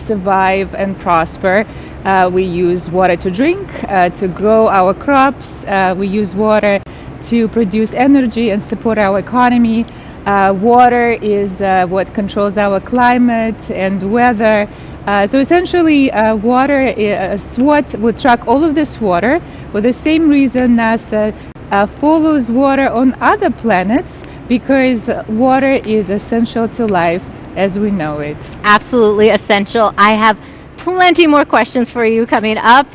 survive and prosper. We use water to drink, to grow our crops. We use water to produce energy and support our economy. Water is what controls our climate and weather. So essentially, SWOT would track all of this water for the same reason NASA follows water on other planets, because water is essential to life as we know it. Absolutely essential. I have plenty more questions for you coming up,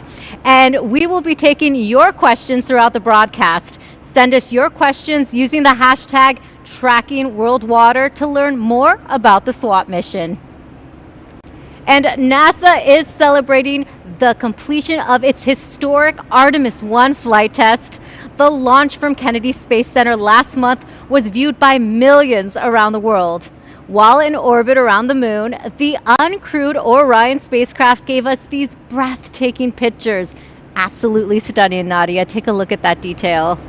and we will be taking your questions throughout the broadcast. Send us your questions using the hashtag #TrackingWorldWater to learn more about the SWOT mission. And NASA is celebrating the completion of its historic Artemis 1 flight test. The launch from Kennedy Space Center last month was viewed by millions around the world. While in orbit around the moon, the uncrewed Orion spacecraft gave us these breathtaking pictures. Absolutely stunning, Nadia. Take a look at that detail.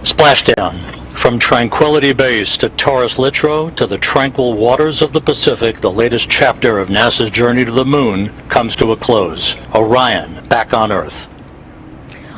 Splashdown. From Tranquility Base to Taurus Littrow to the tranquil waters of the Pacific, the latest chapter of NASA's journey to the moon comes to a close. Orion, back on Earth.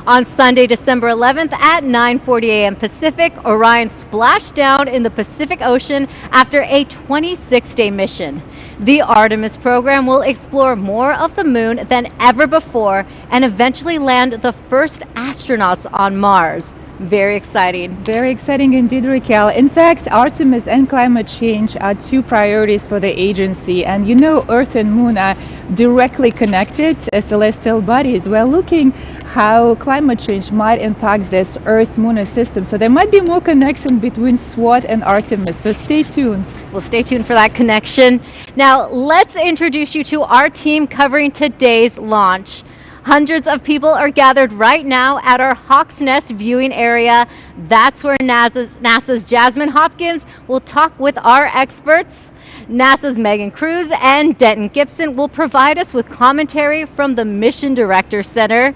On Sunday, December 11th at 9:40 a.m. Pacific, Orion splashed down in the Pacific Ocean after a 26-day mission. The Artemis program will explore more of the moon than ever before and eventually land the first astronauts on Mars. Very exciting. Very exciting indeed, Raquel. In fact, Artemis and climate change are two priorities for the agency. And you know, Earth and Moon are directly connected as celestial bodies. We're looking how climate change might impact this Earth-Moon system. So there might be more connection between SWOT and Artemis. So stay tuned. Well, stay tuned for that connection. Now, let's introduce you to our team covering today's launch. Hundreds of people are gathered right now at our Hawk's Nest viewing area. That's where NASA's Jasmine Hopkins will talk with our experts. NASA's Megan Cruz and Denton Gibson will provide us with commentary from the Mission Director Center.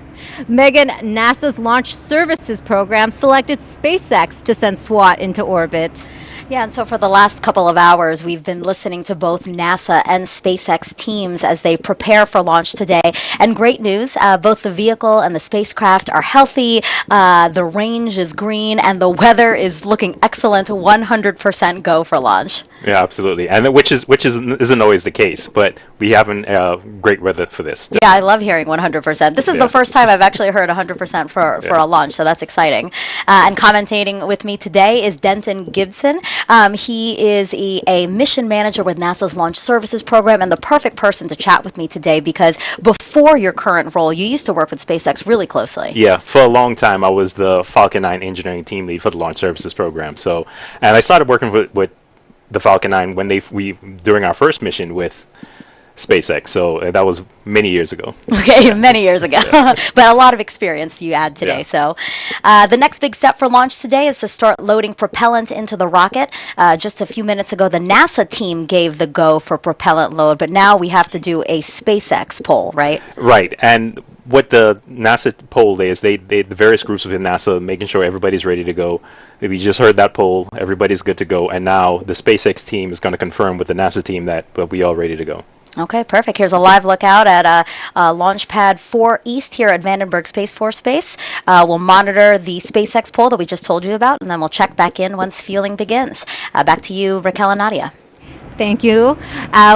Megan, NASA's Launch Services Program selected SpaceX to send SWOT into orbit. Yeah, and so for the last couple of hours, we've been listening to both NASA and SpaceX teams as they prepare for launch today. And great news, both the vehicle and the spacecraft are healthy, the range is green, and the weather is looking excellent, 100% go for launch. Yeah, absolutely, and which isn't always the case, but we have great weather for this. Yeah, I love hearing 100%. This is the first time I've actually heard 100% for a launch, so that's exciting. And commentating with me today is Denton Gibson. He is a mission manager with NASA's Launch Services Program, and the perfect person to chat with me today because before your current role, you used to work with SpaceX really closely. Yeah, for a long time, I was the Falcon 9 engineering team lead for the Launch Services Program. So, and I started working with the Falcon 9 when during our first mission with SpaceX, so that was many years ago. Okay, many years ago. But a lot of experience you add today. So the next big step for launch today is to start loading propellant into the rocket. Just a few minutes ago, the NASA team gave the go for propellant load, but now we have to do a SpaceX poll, right? Right, and what the NASA poll is, the various groups within NASA making sure everybody's ready to go. We just heard that poll, everybody's good to go, and now the SpaceX team is going to confirm with the NASA team that we all ready to go. Okay, perfect. Here's a live lookout at Launch Pad 4 East here at Vandenberg Space Force Base. We'll monitor the SpaceX poll that we just told you about, and then we'll check back in once fueling begins. Back to you, Raquel and Nadia. Thank you.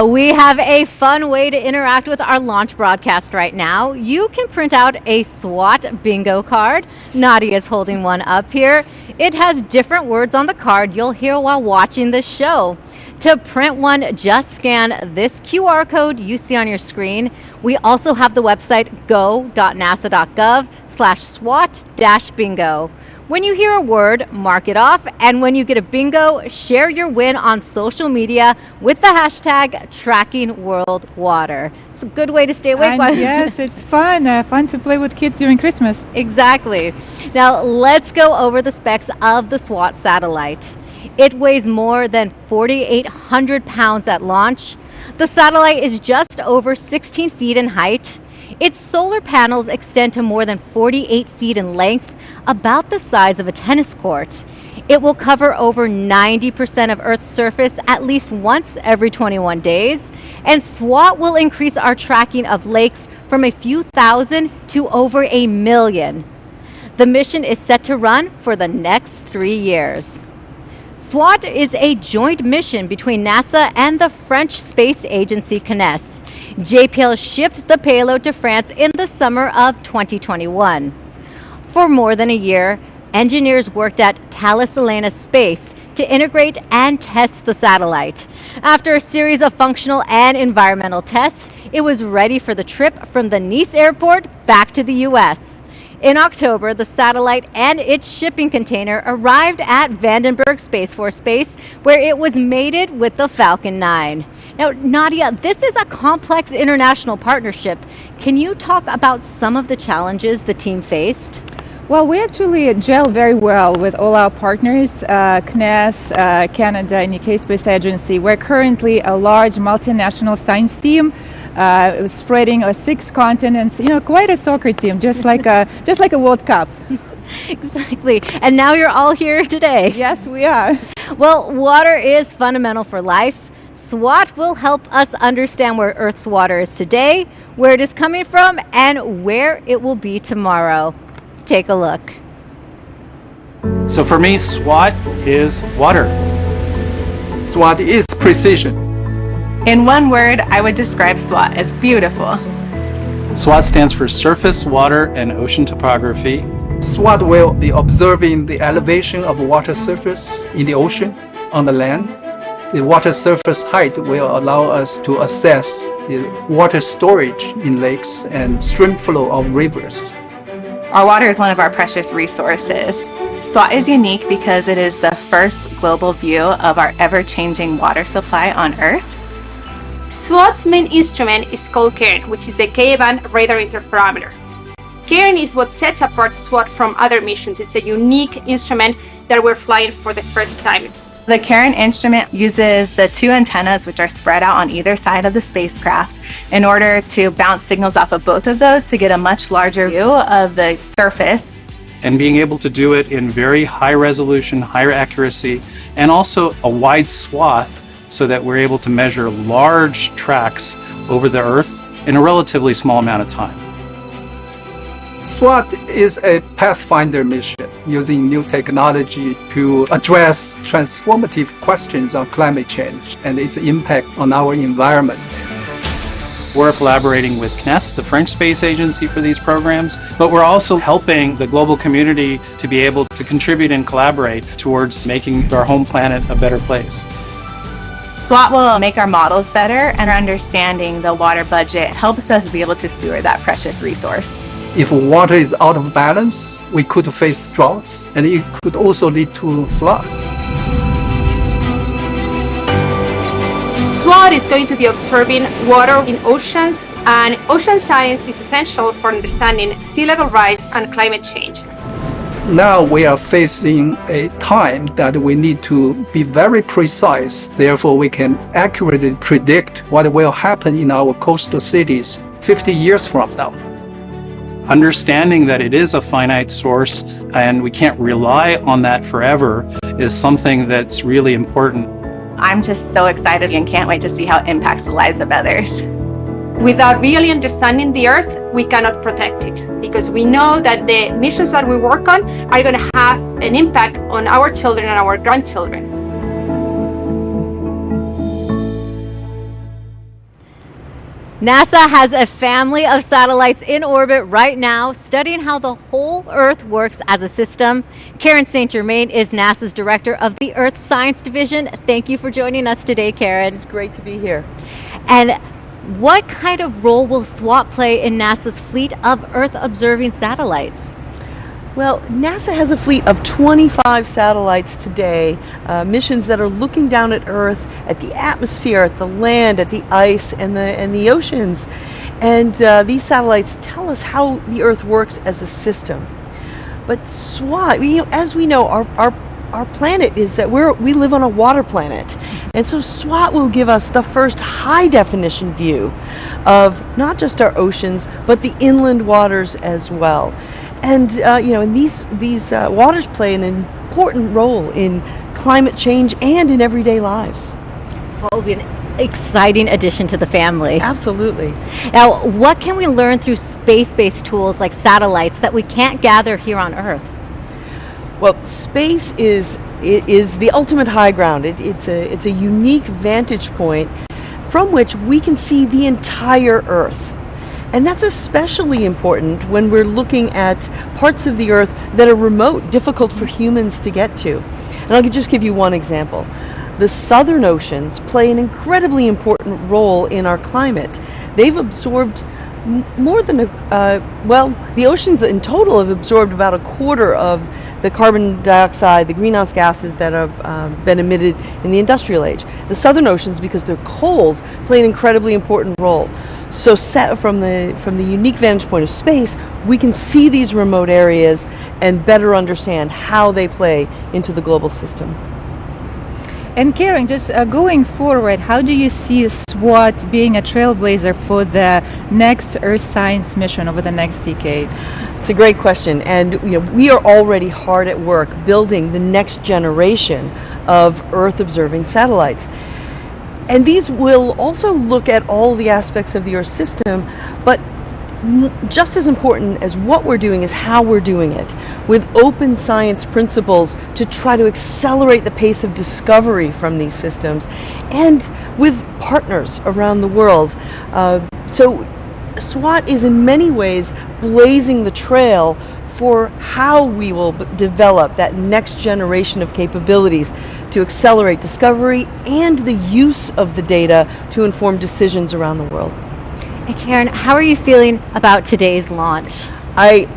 We have a fun way to interact with our launch broadcast right now. You can print out a SWOT bingo card. Nadia is holding one up here. It has different words on the card you'll hear while watching this show. To print one, just scan this QR code you see on your screen. We also have the website go.nasa.gov/SWOT-bingo. When you hear a word, mark it off, and when you get a bingo, share your win on social media with the hashtag #TrackingWorldWater. It's a good way to stay awake. Yes, it's fun to play with kids during Christmas. Exactly. Now let's go over the specs of the SWOT satellite. It weighs more than 4,800 pounds at launch. The satellite is just over 16 feet in height. Its solar panels extend to more than 48 feet in length, about the size of a tennis court. It will cover over 90% of Earth's surface at least once every 21 days. And SWAT will increase our tracking of lakes from a few thousand to over 1 million. The mission is set to run for the next 3 years. SWAT is a joint mission between NASA and the French space agency CNES. JPL shipped the payload to France in the summer of 2021. For more than a year, engineers worked at Thales Alenia Space to integrate and test the satellite. After a series of functional and environmental tests, it was ready for the trip from the Nice airport back to the U.S. In October, the satellite and its shipping container arrived at Vandenberg Space Force Base, where it was mated with the Falcon 9. Now, Nadia, this is a complex international partnership. Can you talk about some of the challenges the team faced? Well, we actually gel very well with all our partners, CNES, Canada, and UK Space Agency. We're currently a large multinational science team spreading 6 continents. You know, quite a soccer team, just like a World Cup. Exactly. And now you're all here today. Yes, we are. Well, water is fundamental for life. SWAT will help us understand where Earth's water is today, where it is coming from, and where it will be tomorrow. Take a look. So for me, SWAT is water. SWAT is precision. In one word, I would describe SWAT as beautiful. SWAT stands for Surface, Water, and Ocean Topography. SWAT will be observing the elevation of water surface in the ocean, on the land. The water surface height will allow us to assess the water storage in lakes and stream flow of rivers. Our water is one of our precious resources. SWAT is unique because it is the first global view of our ever-changing water supply on Earth. SWAT's main instrument is called KERN, which is the K-band radar interferometer. KERN is what sets apart SWAT from other missions. It's a unique instrument that we're flying for the first time. The KERN instrument uses the 2 antennas, which are spread out on either side of the spacecraft, in order to bounce signals off of both of those to get a much larger view of the surface. And being able to do it in very high resolution, higher accuracy, and also a wide swath so that we're able to measure large tracts over the Earth in a relatively small amount of time. SWAT is a pathfinder mission using new technology to address transformative questions on climate change and its impact on our environment. We're collaborating with CNES, the French space agency, for these programs, but we're also helping the global community to be able to contribute and collaborate towards making our home planet a better place. SWAT will make our models better, and our understanding the water budget helps us be able to steward that precious resource. If water is out of balance, we could face droughts, and it could also lead to floods. SWAT is going to be observing water in oceans, and ocean science is essential for understanding sea level rise and climate change. Now we are facing a time that we need to be very precise. Therefore, we can accurately predict what will happen in our coastal cities 50 years from now. Understanding that it is a finite source and we can't rely on that forever is something that's really important. I'm just so excited and can't wait to see how it impacts the lives of others. Without really understanding the Earth, we cannot protect it, because we know that the missions that we work on are going to have an impact on our children and our grandchildren. NASA has a family of satellites in orbit right now, studying how the whole Earth works as a system. Karen St. Germain is NASA's director of the Earth Science Division. Thank you for joining us today, Karen. It's great to be here. And what kind of role will SWAT play in NASA's fleet of Earth-observing satellites? Well, NASA has a fleet of 25 satellites today, missions that are looking down at Earth, at the atmosphere, at the land, at the ice, and the oceans. And these satellites tell us how the Earth works as a system. But SWAT, as we know, our planet is that we live on a water planet. And so SWAT will give us the first high-definition view of not just our oceans, but the inland waters as well. And and these waters play an important role in climate change and in everyday lives. So it will be an exciting addition to the family. Absolutely. Now, what can we learn through space-based tools like satellites that we can't gather here on Earth? Well, space is the ultimate high ground. It's a unique vantage point from which we can see the entire Earth. And that's especially important when we're looking at parts of the Earth that are remote, difficult for humans to get to. And I'll just give you one example. The southern oceans play an incredibly important role in our climate. They've absorbed more than the oceans in total have absorbed about a quarter of the carbon dioxide, the greenhouse gases that have been emitted in the industrial age. The southern oceans, because they're cold, play an incredibly important role. So set from the unique vantage point of space, we can see these remote areas and better understand how they play into the global system. And Karen, just going forward, how do you see SWOT being a trailblazer for the next Earth science mission over the next decade? It's a great question, and we are already hard at work building the next generation of Earth observing satellites. And these will also look at all the aspects of the Earth system, but just as important as what we're doing is how we're doing it, with open science principles to try to accelerate the pace of discovery from these systems, and with partners around the world. So SWOT is in many ways blazing the trail for how we will develop that next generation of capabilities to accelerate discovery and the use of the data to inform decisions around the world. And Karen, how are you feeling about today's launch? I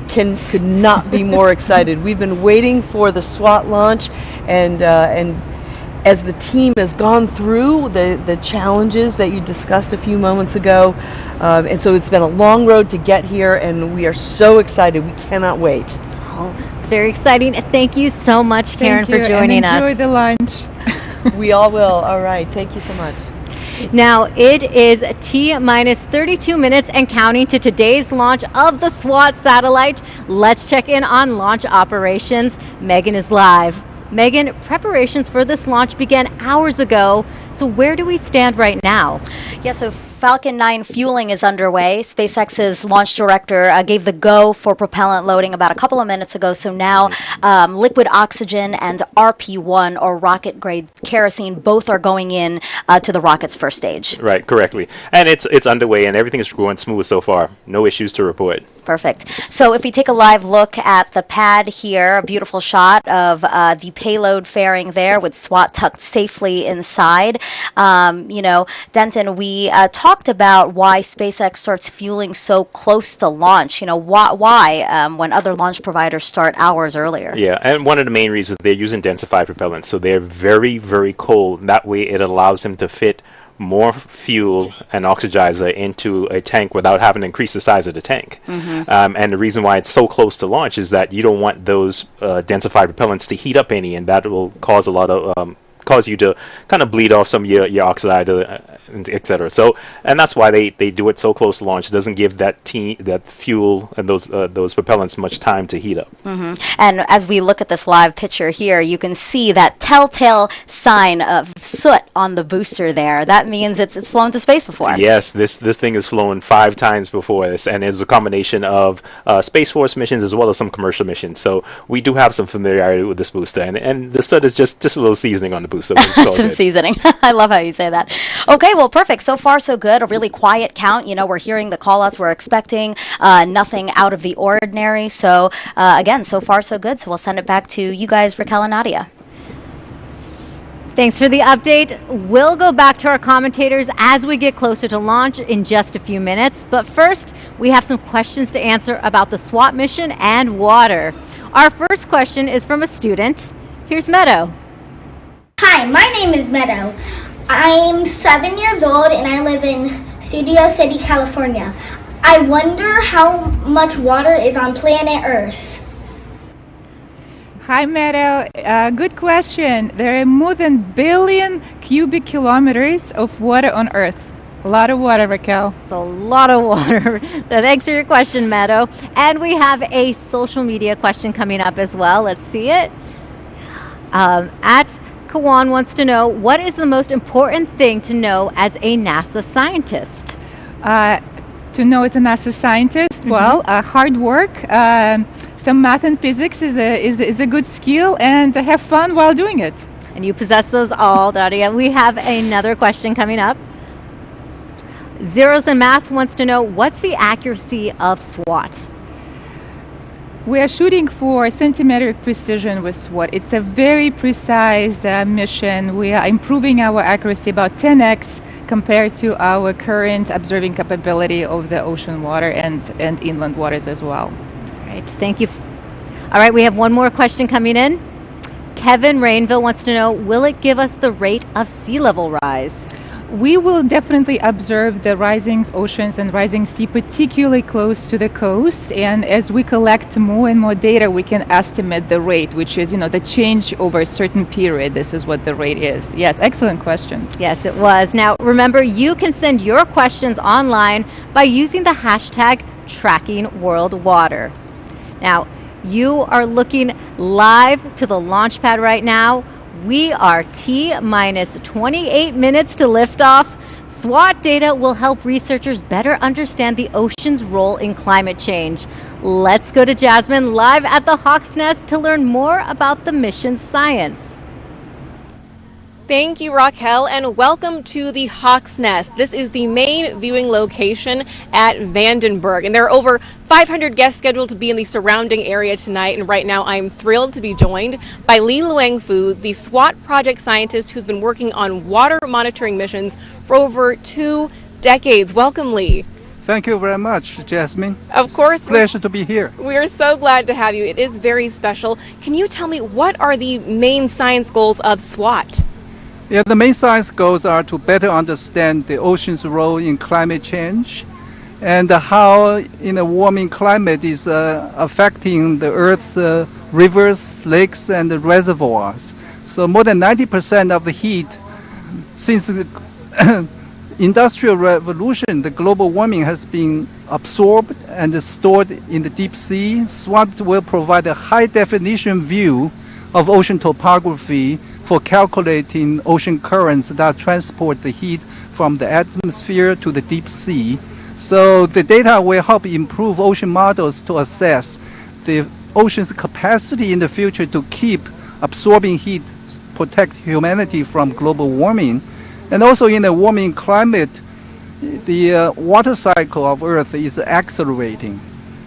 could not be more excited. We've been waiting for the SWOT launch, and as the team has gone through the challenges that you discussed a few moments ago, and so it's been a long road to get here, and we are so excited. We cannot wait. Oh, it's very exciting. Thank you so much, Karen, for joining us. Enjoy the lunch. We all will. All right. Thank you so much. Now, it is T-minus 32 minutes and counting to today's launch of the SWOT satellite. Let's check in on launch operations. Megan is live. Megan, preparations for this launch began hours ago. So where do we stand right now? Yeah, so Falcon 9 fueling is underway. SpaceX's launch director gave the go for propellant loading about a couple of minutes ago. So now liquid oxygen and RP1, or rocket grade kerosene, both are going in to the rocket's first stage. Right, correctly. And it's underway, and everything is going smooth so far. No issues to report. Perfect. So if we take a live look at the pad here, a beautiful shot of the payload fairing there with SWOT tucked safely inside. Denton, we talked about why SpaceX starts fueling so close to launch. Why when other launch providers start hours earlier? Yeah, and one of the main reasons, they're using densified propellants. So they're very, very cold. That way it allows them to fit more fuel and oxidizer into a tank without having to increase the size of the tank. And the reason why it's so close to launch is that you don't want those densified propellants to heat up any, and that will cause a lot of cause you to kind of bleed off some of your oxidizer, etc. So, and that's why they do it so close to launch. It doesn't give that fuel and those propellants much time to heat up. And as we look at this live picture here, you can see that telltale sign of soot on the booster there. That means it's flown to space before. Yes, this thing has flown 5 times before this, and it's a combination of Space Force missions as well as some commercial missions. So we do have some familiarity with this booster, and the soot is just a little seasoning on the booster. Some seasoning. I love how you say that. Okay, well, perfect. So far, so good. A really quiet count. We're hearing the call-outs we're expecting. Nothing out of the ordinary. So, again, so far, so good. So we'll send it back to you guys, Raquel and Nadia. Thanks for the update. We'll go back to our commentators as we get closer to launch in just a few minutes. But first, we have some questions to answer about the SWOT mission and water. Our first question is from a student. Here's Meadow. Hi, my name is Meadow. I'm 7 years old and I live in Studio City, California. I wonder how much water is on planet Earth. Hi, Meadow. Good question. There are more than billion cubic kilometers of water on Earth. A lot of water, Raquel. It's a lot of water. Thanks for your question, Meadow. And we have a social media question coming up as well. Let's see it. At Kawan wants to know, what is the most important thing to know as a NASA scientist? To know as a NASA scientist, well, hard work, some math and physics is a good skill, and have fun while doing it. And you possess those all, Daria. We have another question coming up. Zeros and Math wants to know, what's the accuracy of SWOT? We are shooting for centimetric precision with SWOT. It's a very precise mission. We are improving our accuracy about 10x compared to our current observing capability of the ocean water and inland waters as well. All right, thank you. All right, we have one more question coming in. Kevin Rainville wants to know, will it give us the rate of sea level rise? We will definitely observe the rising oceans and rising sea, particularly close to the coast. And as we collect more and more data, we can estimate the rate, which is, the change over a certain period. This is what the rate is. Yes, excellent question. Yes, it was. Now, remember, you can send your questions online by using the hashtag #TrackingWorldWater. Now, you are looking live to the launch pad right now. We are T-minus 28 minutes to liftoff. SWOT data will help researchers better understand the ocean's role in climate change. Let's go to Jasmine live at the Hawk's Nest to learn more about the mission's science. Thank you, Raquel, and welcome to the Hawk's Nest. This is the main viewing location at Vandenberg, and there are over 500 guests scheduled to be in the surrounding area tonight, and right now I'm thrilled to be joined by Li Luangfu, the SWOT project scientist who's been working on water monitoring missions for over 2 decades. Welcome, Li. Thank you very much, Jasmine. Of course. It's a pleasure to be here. We're so glad to have you. It is very special. Can you tell me, what are the main science goals of SWOT? Yeah, the main science goals are to better understand the ocean's role in climate change and how in a warming climate is affecting the Earth's rivers, lakes, and the reservoirs. So more than 90% of the heat since the Industrial Revolution, the global warming has been absorbed and stored in the deep sea. SWOT will provide a high-definition view of ocean topography for calculating ocean currents that transport the heat from the atmosphere to the deep sea. So the data will help improve ocean models to assess the ocean's capacity in the future to keep absorbing heat, protect humanity from global warming. And also in a warming climate, the water cycle of Earth is accelerating,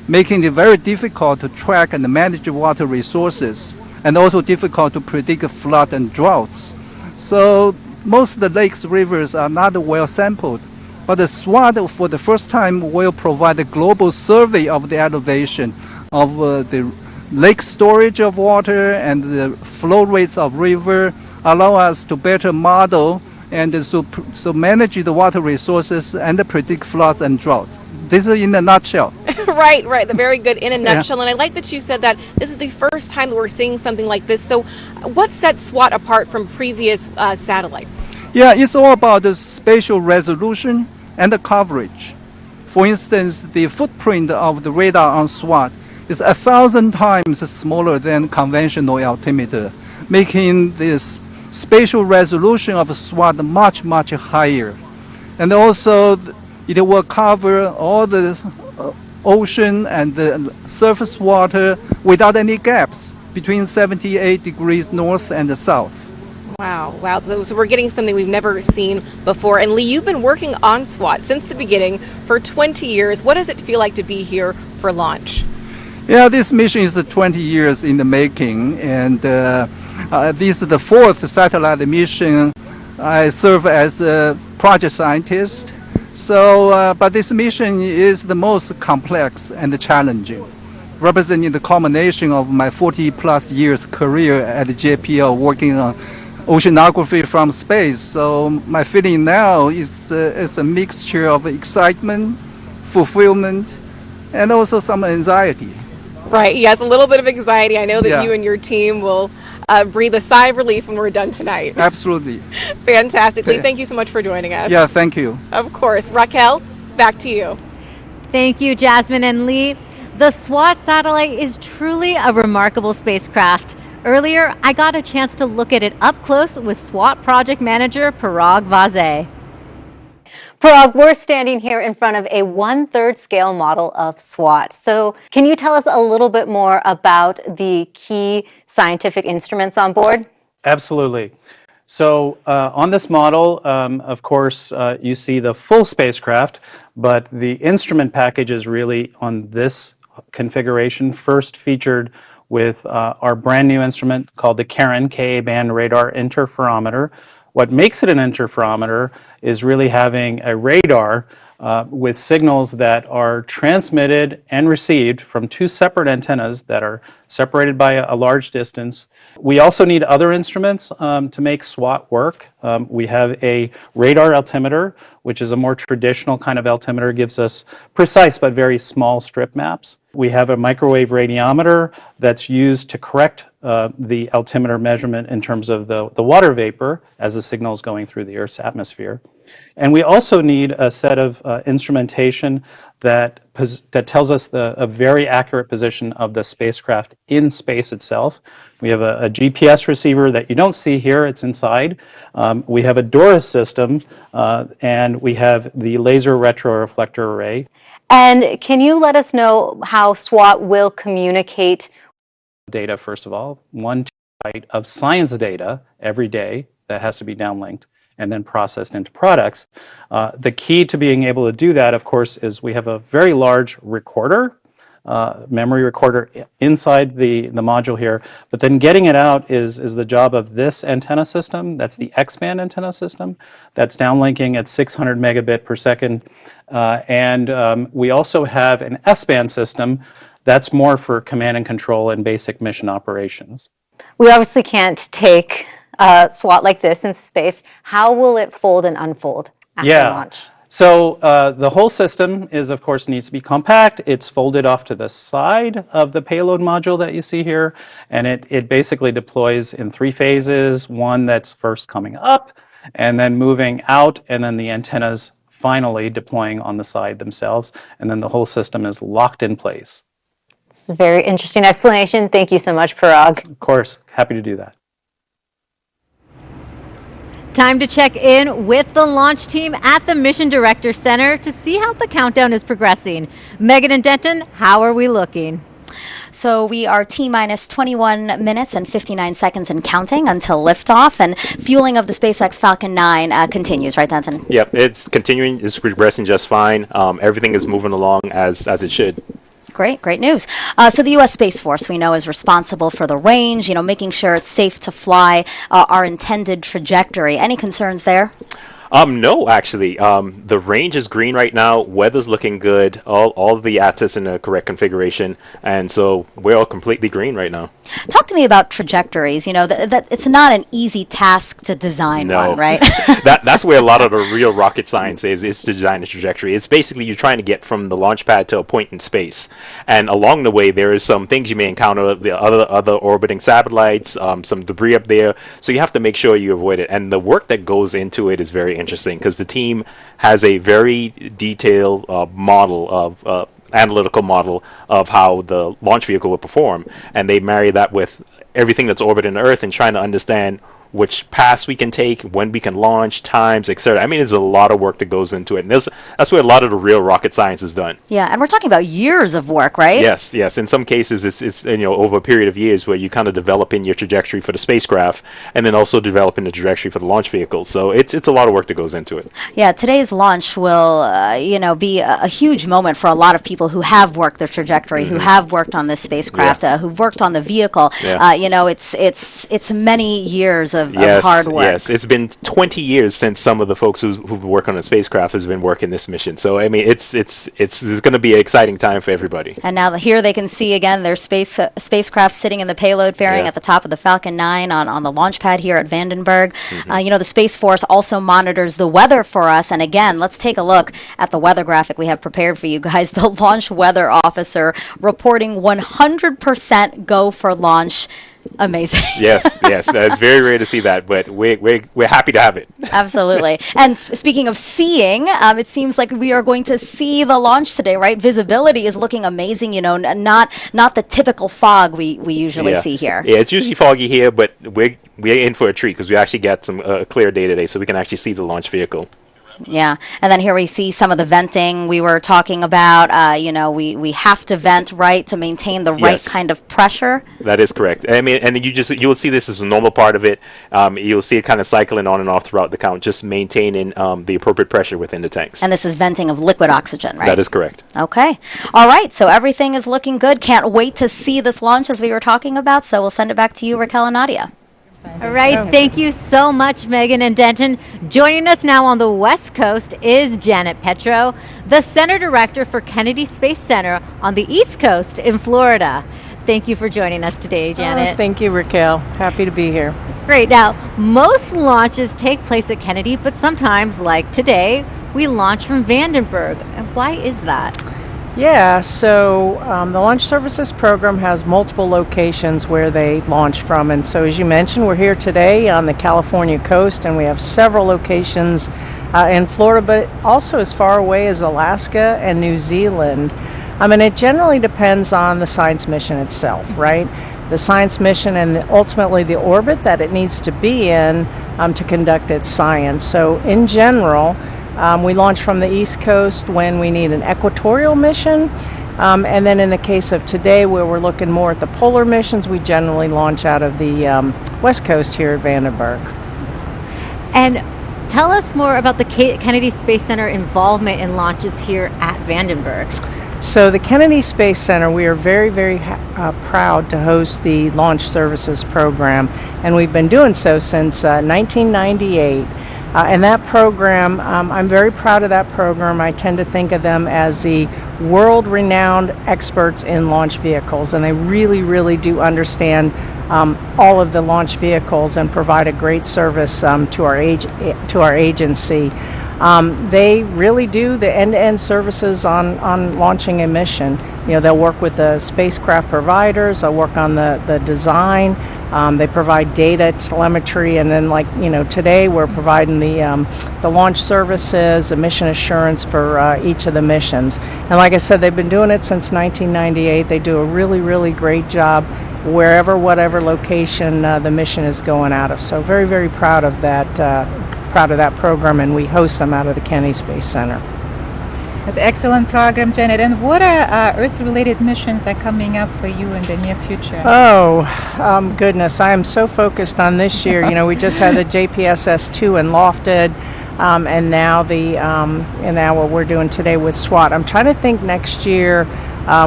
making it very difficult to track and manage water resources, and also difficult to predict flood and droughts. So most of the lakes, rivers are not well sampled, but the SWOT for the first time will provide a global survey of the elevation of the lake storage of water and the flow rates of river, allow us to better model and so manage the water resources and predict floods and droughts. This is in a nutshell. Right. Very good in a nutshell. And I like that you said that this is the first time that we're seeing something like this. So what sets SWOT apart from previous satellites? Yeah, it's all about the spatial resolution and the coverage. For instance, the footprint of the radar on SWOT is 1,000 times smaller than conventional altimeter, making this spatial resolution of SWOT much, much higher. And also, it will cover all the ocean and the surface water without any gaps between 78 degrees north and the south. Wow. So we're getting something we've never seen before. And Li, you've been working on SWOT since the beginning for 20 years. What does it feel like to be here for launch? Yeah, this mission is 20 years in the making, and this is the 4th satellite mission. I serve as a project scientist. So, but this mission is the most complex and challenging, representing the culmination of my 40-plus years career at JPL working on oceanography from space. So my feeling now is a mixture of excitement, fulfillment, and also some anxiety. Right, yes, a little bit of anxiety. I know that you and your team will breathe a sigh of relief when we're done tonight. Absolutely. Fantastically. Thank you so much for joining us. Yeah, thank you. Of course. Raquel, back to you. Thank you, Jasmine and Li. The SWOT satellite is truly a remarkable spacecraft. Earlier, I got a chance to look at it up close with SWAT project manager Parag Vaze. Parag, we're standing here in front of a 1/3 scale model of SWAT. So can you tell us a little bit more about the key scientific instruments on board? Absolutely. So on this model, of course, you see the full spacecraft, but the instrument package is really on this configuration, first featured with our brand new instrument called the Karen Ka-band radar interferometer. What makes it an interferometer is really having a radar with signals that are transmitted and received from two separate antennas that are separated by a large distance. We also need other instruments to make SWAT work. We have a radar altimeter, which is a more traditional kind of altimeter, gives us precise but very small strip maps. We have a microwave radiometer that's used to correct the altimeter measurement in terms of the water vapor as the signal is going through the Earth's atmosphere. And we also need a set of instrumentation that tells us a very accurate position of the spacecraft in space itself. We have a GPS receiver that you don't see here, it's inside. We have a DORIS system, and we have the laser retroreflector array. And can you let us know how SWAT will communicate? Data, first of all, 1 terabyte of science data every day that has to be downlinked and then processed into products. The key to being able to do that, of course, is we have a very large recorder, memory recorder inside the module here, but then getting it out is the job of this antenna system. That's the X-band antenna system that's downlinking at 600 megabit per second. And we also have an S-band system that's more for command and control and basic mission operations. We obviously can't take SWAT like this in space. How will it fold and unfold after launch? So the whole system is, of course, needs to be compact. It's folded off to the side of the payload module that you see here, and it basically deploys in 3 phases. One that's first coming up, and then moving out, and then the antennas finally deploying on the side themselves, and then the whole system is locked in place. It's a very interesting explanation. Thank you so much, Parag. Of course, happy to do that. Time to check in with the launch team at the Mission Director Center to see how the countdown is progressing. Megan and Denton, how are we looking? So we are T-minus 21 minutes and 59 seconds and counting until liftoff, and fueling of the SpaceX Falcon 9 continues, right, Denton? Yep, it's continuing, it's progressing just fine. Everything is moving along as it should. Great news. So the U.S. Space Force, we know, is responsible for the range, making sure it's safe to fly our intended trajectory. Any concerns there? No, actually. The range is green right now. Weather's looking good. All of the assets in the correct configuration. And so we're all completely green right now. Talk to me about trajectories. That it's not an easy task to design one, right? That's where a lot of the real rocket science is to design a trajectory. It's basically you're trying to get from the launch pad to a point in space. And along the way, there is some things you may encounter, the other orbiting satellites, some debris up there. So you have to make sure you avoid it. And the work that goes into it is very interesting because the team has a very detailed analytical model of how the launch vehicle will perform, and they marry that with everything that's orbiting the Earth and trying to understand which paths we can take, when we can launch, times, etc. I mean, there's a lot of work that goes into it, and that's where a lot of the real rocket science is done. Yeah, and we're talking about years of work, right? Yes. In some cases, it's over a period of years where you kind of developing your trajectory for the spacecraft, and then also developing the trajectory for the launch vehicle. So it's a lot of work that goes into it. Yeah, today's launch will be a huge moment for a lot of people who have worked their trajectory, who have worked on this spacecraft, who've worked on the vehicle. It's many years of hard work. Yes, it's been 20 years since some of the folks who've worked on the spacecraft has been working this mission. So I mean, it's going to be an exciting time for everybody. And now here they can see again their spacecraft sitting in the payload fairing at the top of the Falcon 9 on the launch pad here at Vandenberg. The Space Force also monitors the weather for us. And again, let's take a look at the weather graphic we have prepared for you guys. The launch weather officer reporting 100% go for launch. Amazing. Yes, it's very rare to see that, but we're happy to have it. Absolutely. And speaking of seeing, it seems like we are going to see the launch today, right? Visibility is looking amazing, not the typical fog we usually see here. Yeah, it's usually foggy here, but we're in for a treat because we actually got some clear day today, so we can actually see the launch vehicle. Yeah, and then here we see some of the venting we were talking about. We have to vent, right, to maintain the right kind of pressure. That is correct. I mean, and you'll see this as a normal part of it. You'll see it kind of cycling on and off throughout the count, just maintaining the appropriate pressure within the tanks. And this is venting of liquid oxygen, right? That is correct. Okay. All right, so everything is looking good. Can't wait to see this launch as we were talking about, so we'll send it back to you, Raquel and Nadia. All right, thank you so much, Megan and Denton. Joining us now on the West Coast is Janet Petro, the Center Director for Kennedy Space Center on the East Coast in Florida. Thank you for joining us today, Janet. Thank you, Raquel. Happy to be here. Great. Now, most launches take place at Kennedy, but sometimes, like today, we launch from Vandenberg. And why is that? Yeah, so the Launch Services Program has multiple locations where they launch from. And so, as you mentioned, we're here today on the California coast, and we have several locations in Florida, but also as far away as Alaska and New Zealand. I mean, it generally depends on the science mission itself, right? The science mission and ultimately the orbit that it needs to be in to conduct its science. So, in general, we launch from the East Coast when we need an equatorial mission. And then in the case of today, where we're looking more at the polar missions, we generally launch out of the West Coast here at Vandenberg. And tell us more about the Kennedy Space Center involvement in launches here at Vandenberg. So the Kennedy Space Center, we are very, very proud to host the Launch Services Program. And we've been doing so since 1998. And that program, I'm very proud of that program. I tend to think of them as the world-renowned experts in launch vehicles, and they really, really do understand all of the launch vehicles and provide a great service to our agency. They really do the end-to-end services on launching a mission. They'll work with the spacecraft providers. They'll work on the design. They provide data, telemetry, and then today we're providing the launch services, the mission assurance for each of the missions. And like I said, they've been doing it since 1998. They do a really, really great job whatever location the mission is going out of. So very, very proud of that program, and we host them out of the Kennedy Space Center. That's an excellent program, Janet. And what Earth-related missions are coming up for you in the near future? Goodness, I am so focused on this year. We just had the JPSS-2 in Lofted, and now what we're doing today with SWAT. I'm trying to think next year.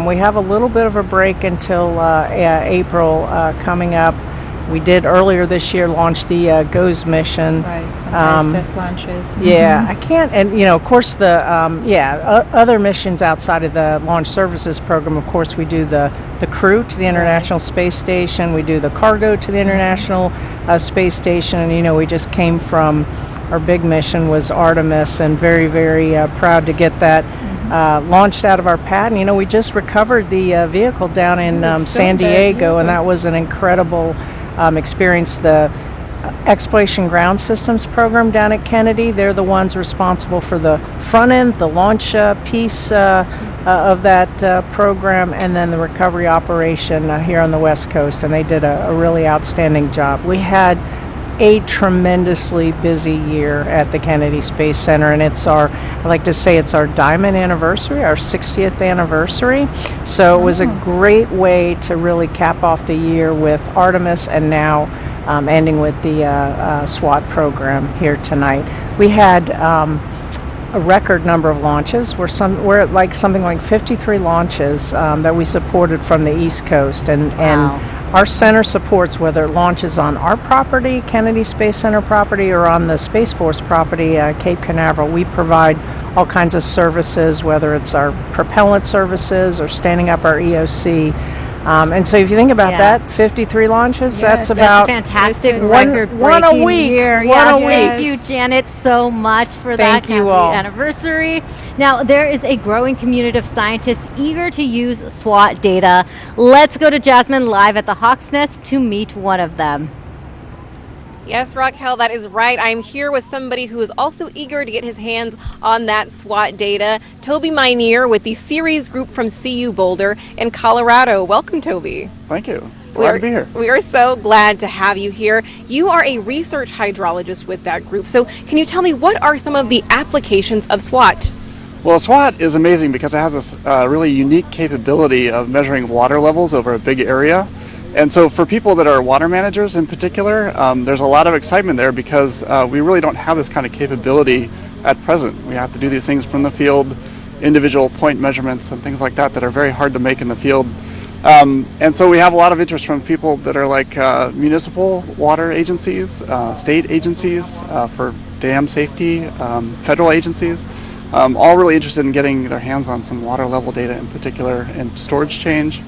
We have a little bit of a break until April coming up. We did earlier this year launch the GOES mission. Right, some ISS launches. Yeah, I can't, and of course other missions outside of the Launch Services Program. Of course, we do the crew to the International Space Station. We do the cargo to the International Space Station, and we just came from our big mission was Artemis, and very, very proud to get that launched out of our pad. And we just recovered the vehicle down in San Diego, and that was an incredible experience. The Exploration Ground Systems program down at Kennedy, they're the ones responsible for the front end, the launch piece of that program, and then the recovery operation here on the West Coast, and they did a really outstanding job. We had a tremendously busy year at the Kennedy Space Center, and I like to say it's our diamond anniversary, our 60th anniversary. So it was a great way to really cap off the year with Artemis, and now ending with the SWAT program here tonight. We had a record number of launches. We're at something like 53 launches that we supported from the East Coast, and our center supports whether it launches on our property, Kennedy Space Center property, or on the Space Force property, Cape Canaveral. We provide all kinds of services, whether it's our propellant services or standing up our EOC. And so if you think about that, 53 launches, that's about that's a fantastic one a week. Year. Thank you, Janet, so much for that. Thank you all. Anniversary. Now, there is a growing community of scientists eager to use SWOT data. Let's go to Jasmine live at the Hawk's Nest to meet one of them. Yes, Raquel, that is right. I'm here with somebody who is also eager to get his hands on that SWOT data. Toby Minear with the Series Group from CU Boulder in Colorado. Welcome, Toby. Thank you. Glad to be here. We are so glad to have you here. You are a research hydrologist with that group. So can you tell me what are some of the applications of SWOT? Well, SWOT is amazing because it has this really unique capability of measuring water levels over a big area. And so for people that are water managers in particular, there's a lot of excitement there because we really don't have this kind of capability at present. We have to do these things from the field, individual point measurements and things like that that are very hard to make in the field. And so we have a lot of interest from people that are like municipal water agencies, state agencies for dam safety, federal agencies, all really interested in getting their hands on some water level data in particular and storage change.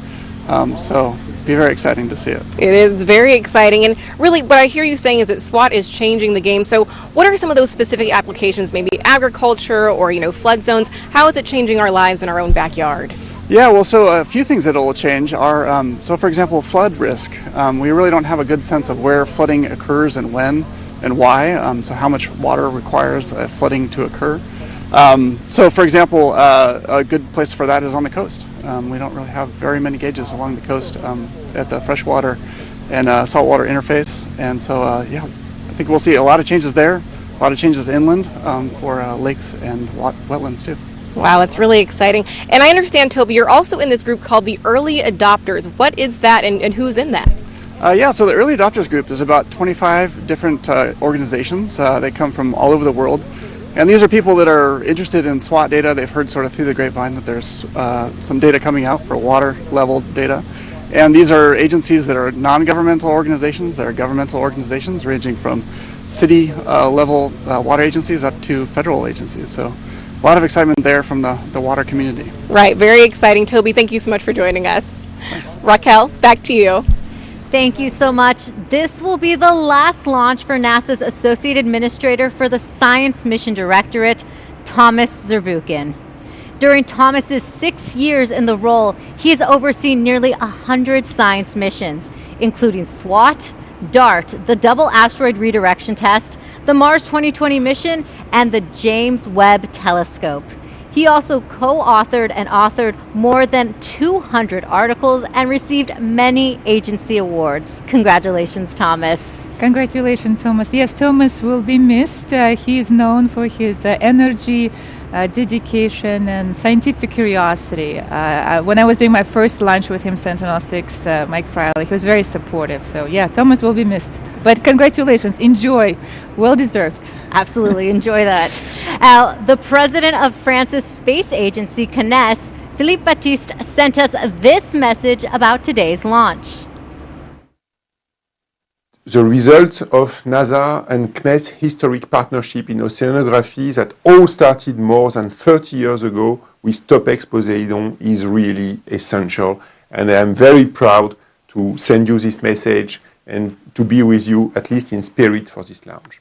So be very exciting to see it. It is very exciting, and really what I hear you saying is that SWOT is changing the game. So what are some of those specific applications, maybe agriculture or flood zones? How is it changing our lives in our own backyard? Yeah, well, so a few things that will change are, so for example, flood risk. We really don't have a good sense of where flooding occurs and when and why, so how much water requires flooding to occur. So for example, a good place for that is on the coast. We don't really have very many gauges along the coast at the freshwater and saltwater interface. And so, yeah, I think we'll see a lot of changes there, a lot of changes inland for lakes and wetlands too. Wow, that's really exciting. And I understand, Toby, you're also in this group called the Early Adopters. What is that and who's in that? Yeah, so the Early Adopters group is about 25 different organizations. They come from all over the world. And these are people that are interested in SWOT data. They've heard sort of through the grapevine that there's some data coming out for water level data. And these are agencies that are non-governmental organizations, that are governmental organizations ranging from city level water agencies up to federal agencies. So a lot of excitement there from the water community. Right, very exciting. Toby, thank you so much for joining us. Thanks. Raquel, back to you. Thank you so much. This will be the last launch for NASA's Associate Administrator for the Science Mission Directorate, Thomas Zurbuchen. During Thomas's 6 years in the role, he has overseen nearly 100 science missions, including SWOT, DART, the Double Asteroid Redirection Test, the Mars 2020 mission, and the James Webb Telescope. He also co-authored and authored more than 200 articles and received many agency awards. Congratulations, Thomas. Congratulations, Thomas. Yes, Thomas will be missed. He is known for his energy, dedication, and scientific curiosity. When I was doing my first lunch with him, Sentinel-6, Mike Friley, he was very supportive. So yeah, Thomas will be missed. But congratulations, enjoy, well deserved. Absolutely, enjoy that. The president of France's space agency, CNES, Philippe Baptiste, sent us this message about today's launch. The result of NASA and CNES historic partnership in oceanography that all started more than 30 years ago with TOPEX Poseidon is really essential. And I am very proud to send you this message and to be with you, at least in spirit, for this launch.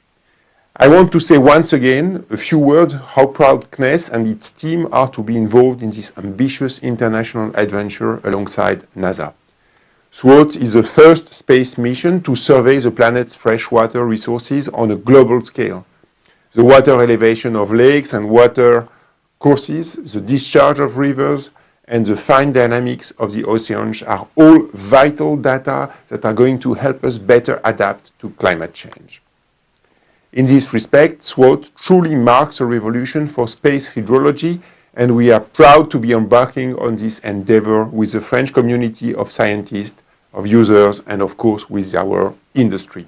I want to say once again a few words how proud CNES and its team are to be involved in this ambitious international adventure alongside NASA. SWOT is the first space mission to survey the planet's freshwater resources on a global scale. The water elevation of lakes and water courses, the discharge of rivers, and the fine dynamics of the oceans are all vital data that are going to help us better adapt to climate change. In this respect, SWOT truly marks a revolution for space hydrology, and we are proud to be embarking on this endeavor with the French community of scientists, of users, and of course with our industry.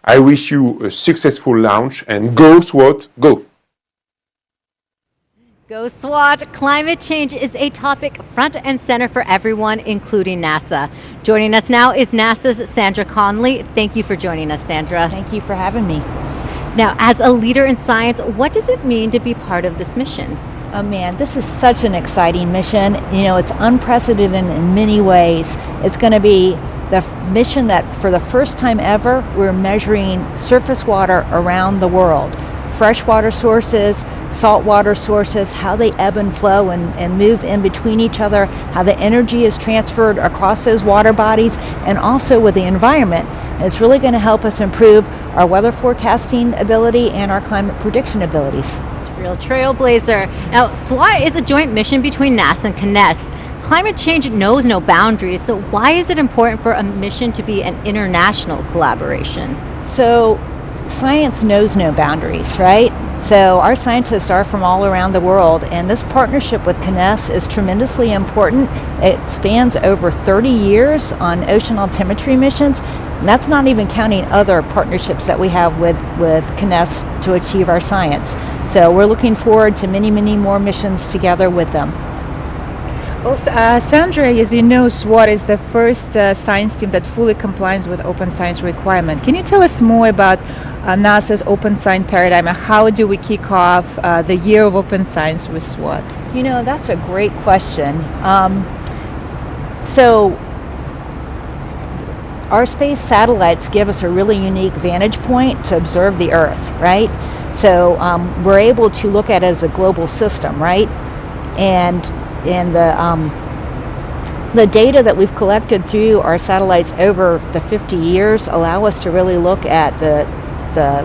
I wish you a successful launch, and go SWOT, go! Go SWOT! Climate change is a topic front and center for everyone, including NASA. Joining us now is NASA's Sandra Conley. Thank you for joining us, Sandra. Thank you for having me. Now, as a leader in science, what does it mean to be part of this mission? Oh man, this is such an exciting mission. You know, it's unprecedented in many ways. It's going to be the mission that for the first time ever, we're measuring surface water around the world. Freshwater sources, saltwater sources, how they ebb and flow and move in between each other, how the energy is transferred across those water bodies, and also with the environment. And it's really going to help us improve our weather forecasting ability and our climate prediction abilities. Real trailblazer. Now, SWAT is a joint mission between NASA and CNES. Climate change knows no boundaries, so why is it important for a mission to be an international collaboration? So, science knows no boundaries, right? So our scientists are from all around the world, and this partnership with CNES is tremendously important. It spans over 30 years on ocean altimetry missions, and that's not even counting other partnerships that we have with CNES to achieve our science. So we're looking forward to many, many more missions together with them. Well, Sandra, as you know, SWAT is the first science team that fully complies with open science requirement. Can you tell us more about NASA's open science paradigm and how do we kick off the year of open science with SWAT? You know, that's a great question. So our space satellites give us a really unique vantage point to observe the Earth, right? So we're able to look at it as a global system, right? And the data that we've collected through our satellites over the 50 years allow us to really look at the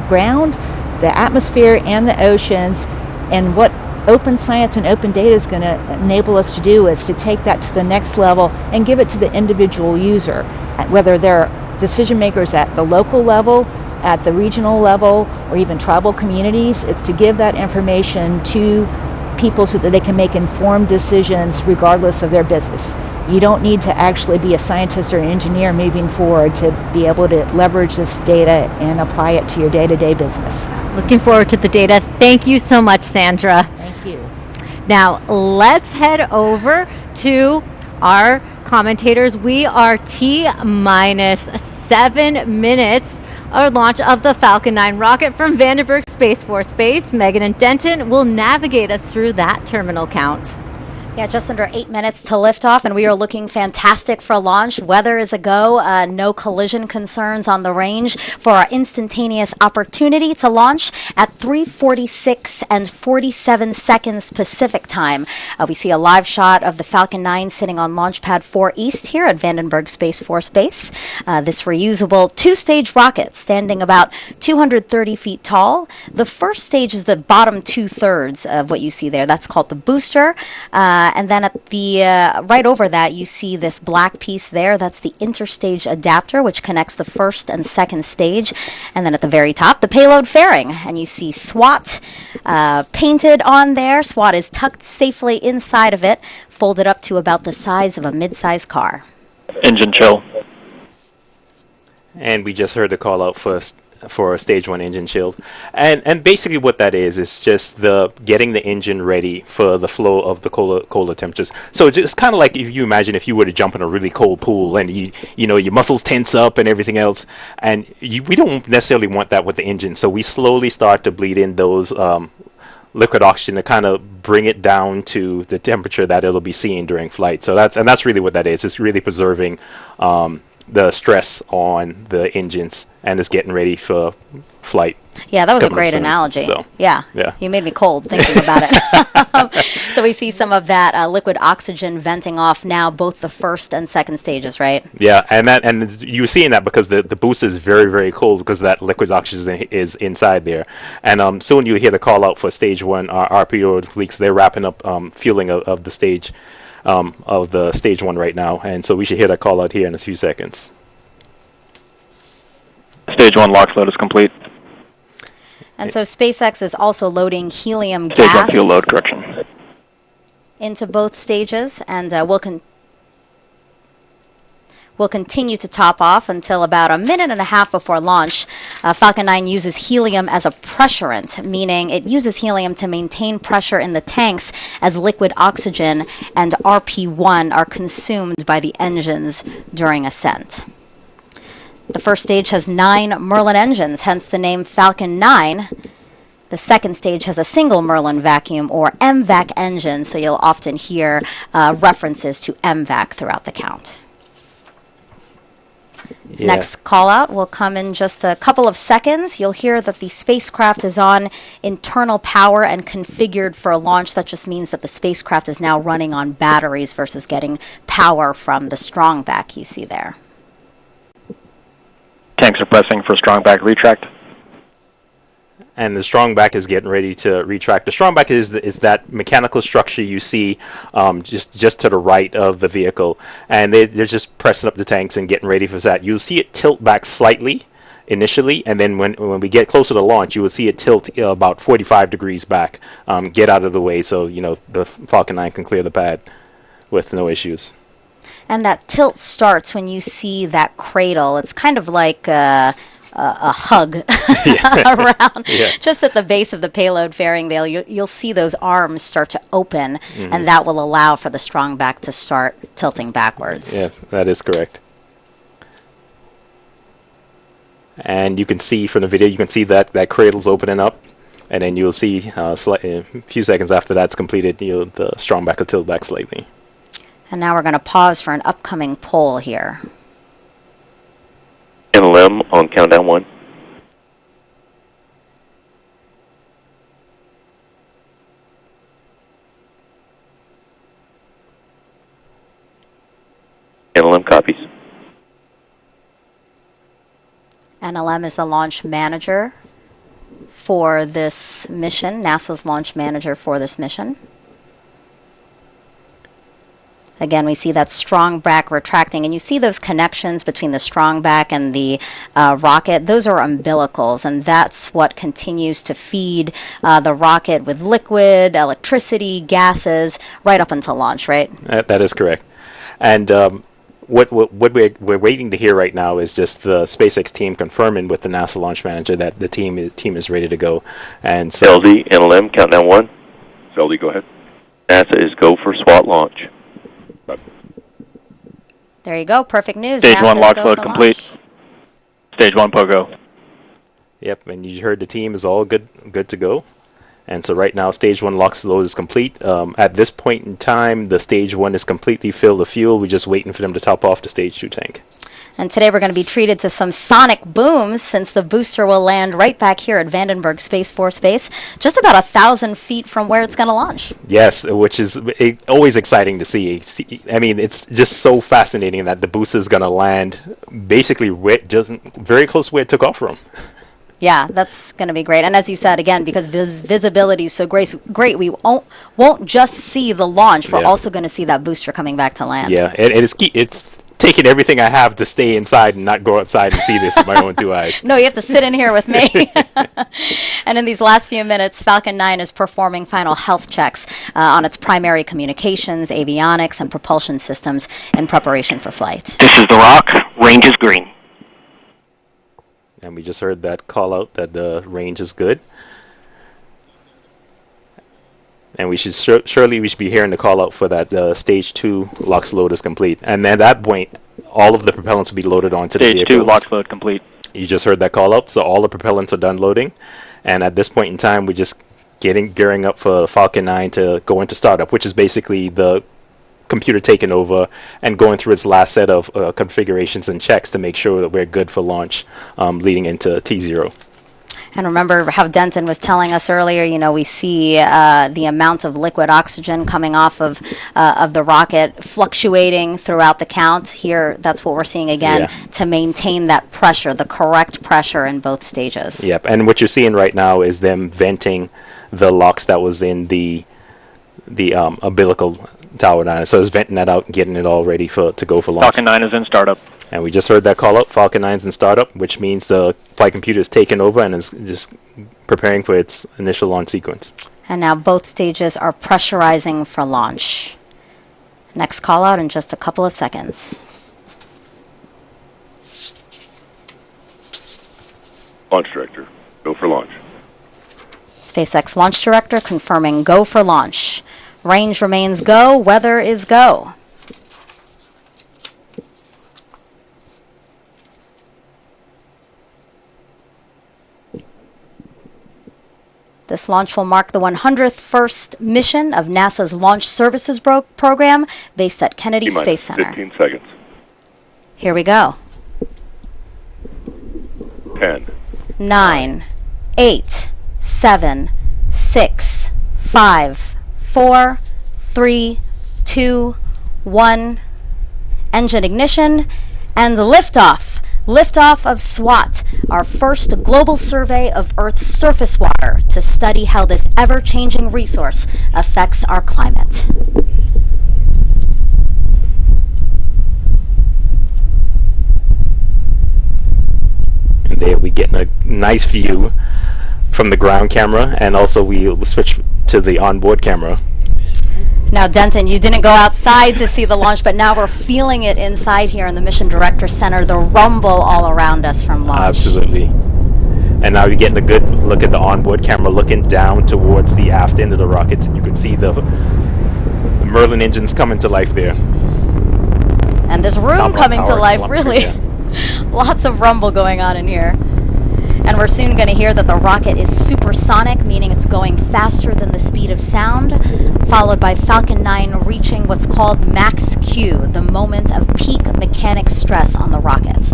ground, the atmosphere, and the oceans. And what open science and open data is going to enable us to do is to take that to the next level and give it to the individual user, whether they're decision makers at the local level, at the regional level, or even tribal communities. Is to give that information to people so that they can make informed decisions regardless of their business. You don't need to actually be a scientist or an engineer moving forward to be able to leverage this data and apply it to your day-to-day business. Looking forward to the data. Thank you so much, Sandra. Thank you. Now, let's head over to our commentators. We are T-minus 7 minutes our launch of the Falcon 9 rocket from Vandenberg Space Force Base. Megan and Denton will navigate us through that terminal count. Yeah, just under 8 minutes to liftoff, and we are looking fantastic for launch. Weather is a go. No collision concerns on the range for our instantaneous opportunity to launch at 3:46 and 47 seconds Pacific time. We see a live shot of the Falcon 9 sitting on Launch Pad 4 East here at Vandenberg Space Force Base. This reusable two-stage rocket standing about 230 feet tall. The first stage is the bottom two-thirds of what you see there. That's called the booster. And then at the right over that, you see this black piece there. That's the interstage adapter, which connects the first and second stage. And then at the very top, the payload fairing. And you see SWAT painted on there. SWAT is tucked safely inside of it, folded up to about the size of a mid-sized car. Engine chill. And we just heard the call out for stage 1 engine chilled, and basically what that is just the getting the engine ready for the flow of the colder temperatures. So it's kind of like if you imagine if you were to jump in a really cold pool and you know your muscles tense up and everything else, and we don't necessarily want that with the engine. So we slowly start to bleed in those liquid oxygen to kind of bring it down to the temperature that it'll be seeing during flight. So that's really what that is. It's really preserving the stress on the engines and is getting ready for flight. Yeah, that was a great analogy. So, yeah, you made me cold thinking about it. So we see some of that liquid oxygen venting off now, both the first and second stages, right? Yeah, and you're seeing that because the booster is very, very cold because that liquid oxygen is inside there. And soon you'll hear the call out for stage 1 RPO leaks. They're wrapping up fueling of the stage. Of the stage 1 right now, and so we should hear that call out here in a few seconds. Stage 1 LOX load is complete. And so SpaceX is also loading helium Stage gas 1 fuel load, correction. into both stages, and we'll continue to top off until about a minute and a half before launch. Falcon 9 uses helium as a pressurant, meaning it uses helium to maintain pressure in the tanks as liquid oxygen and RP1 are consumed by the engines during ascent. The first stage has 9 Merlin engines, hence the name Falcon 9. The second stage has a single Merlin vacuum or MVAC engine, so you'll often hear references to MVAC throughout the count. Yeah. Next call out will come in just a couple of seconds. You'll hear that the spacecraft is on internal power and configured for a launch. That just means that the spacecraft is now running on batteries versus getting power from the strong back you see there. Tanks are pressing for strong back retract. And the strong back is getting ready to retract. The strong back is that mechanical structure you see just to the right of the vehicle, and they're just pressing up the tanks and getting ready for that. You'll see it tilt back slightly initially, and then when we get closer to launch, you will see it tilt about 45 degrees back, get out of the way so the Falcon 9 can clear the pad with no issues. And that tilt starts when you see that cradle. It's kind of like a hug around just at the base of the payload fairing there. You'll see those arms start to open, and that will allow for the strong back to start tilting backwards. Yes, that is correct. And you can see from the video, you can see that cradle's opening up, and then you'll see a few seconds after that's completed, the strong back will tilt back slightly. And now we're going to pause for an upcoming poll here. NLM on countdown 1. NLM copies. NLM is the launch manager for this mission, NASA's launch manager for this mission. Again, we see that strong back retracting, and you see those connections between the strong back and the rocket. Those are umbilicals, and that's what continues to feed the rocket with liquid, electricity, gases, right up until launch, right? That is correct. And what we're waiting to hear right now is just the SpaceX team confirming with the NASA launch manager that the team is ready to go. And so LD, NLM, countdown 1. LD, go ahead. NASA is go for SWAT launch. There you go. Perfect news. Stage NASA 1 launch go load for complete. launch. Stage 1 POGO. Yep, and you heard the team is all good to go. And so right now, Stage 1 LOX load is complete. At this point in time, the Stage 1 is completely filled with fuel. We're just waiting for them to top off the Stage 2 tank. And today we're going to be treated to some sonic booms, since the booster will land right back here at Vandenberg Space Force Base, just about 1,000 feet from where it's going to launch. Yes, which is always exciting to see. I mean, it's just so fascinating that the booster is going to land basically just very close to where it took off from. Yeah, that's going to be great. And as you said, again, because visibility is so great, we won't just see the launch. We're also going to see that booster coming back to land. Yeah, it's taking everything I have to stay inside and not go outside and see this with my own two eyes. No, you have to sit in here with me. And in these last few minutes, Falcon 9 is performing final health checks on its primary communications, avionics, and propulsion systems in preparation for flight. This is The Rock. Range is green. And we just heard that call out that the range is good. And we should surely be hearing the call out for that Stage 2 LOX load is complete. And at that point, all of the propellants will be loaded onto the vehicle. Stage 2 LOX load complete. You just heard that call out, so all the propellants are done loading. And at this point in time, we're just gearing up for Falcon 9 to go into startup, which is basically the computer taking over and going through its last set of configurations and checks to make sure that we're good for launch leading into T0. And remember how Denton was telling us earlier, we see the amount of liquid oxygen coming off of the rocket fluctuating throughout the count. Here, that's what we're seeing again, to maintain that pressure, the correct pressure in both stages. Yep, and what you're seeing right now is them venting the LOX that was in the umbilical tower 9. So it's venting that out and getting it all ready to go for launch. Falcon 9 is in startup. And we just heard that call out. Falcon 9 is in startup, which means the flight computer is taking over and is just preparing for its initial launch sequence. And now both stages are pressurizing for launch. Next call out in just a couple of seconds. Launch director, go for launch. SpaceX launch director confirming go for launch. Range remains go, weather is go. This launch will mark the 100th first mission of NASA's Launch Services Program based at Kennedy Space Center. 15 seconds. Here we go. 10, 9, 8, 7, 6, 5, 4, 3, 2, 1. Engine ignition and liftoff. Liftoff of SWOT, our first global survey of Earth's surface water to study how this ever-changing resource affects our climate. And there we get a nice view from the ground camera, and also we switch to the onboard camera. Now, Denton, you didn't go outside to see the launch, but now we're feeling it inside here in the Mission Director Center, the rumble all around us from launch. Absolutely. And now you're getting a good look at the onboard camera looking down towards the aft end of the rocket. You can see the Merlin engines coming to life there. And this room coming to life, really. Lots of rumble going on in here. And we're soon going to hear that the rocket is supersonic, meaning it's going faster than the speed of sound, followed by Falcon 9 reaching what's called max Q, the moment of peak mechanic stress on the rocket.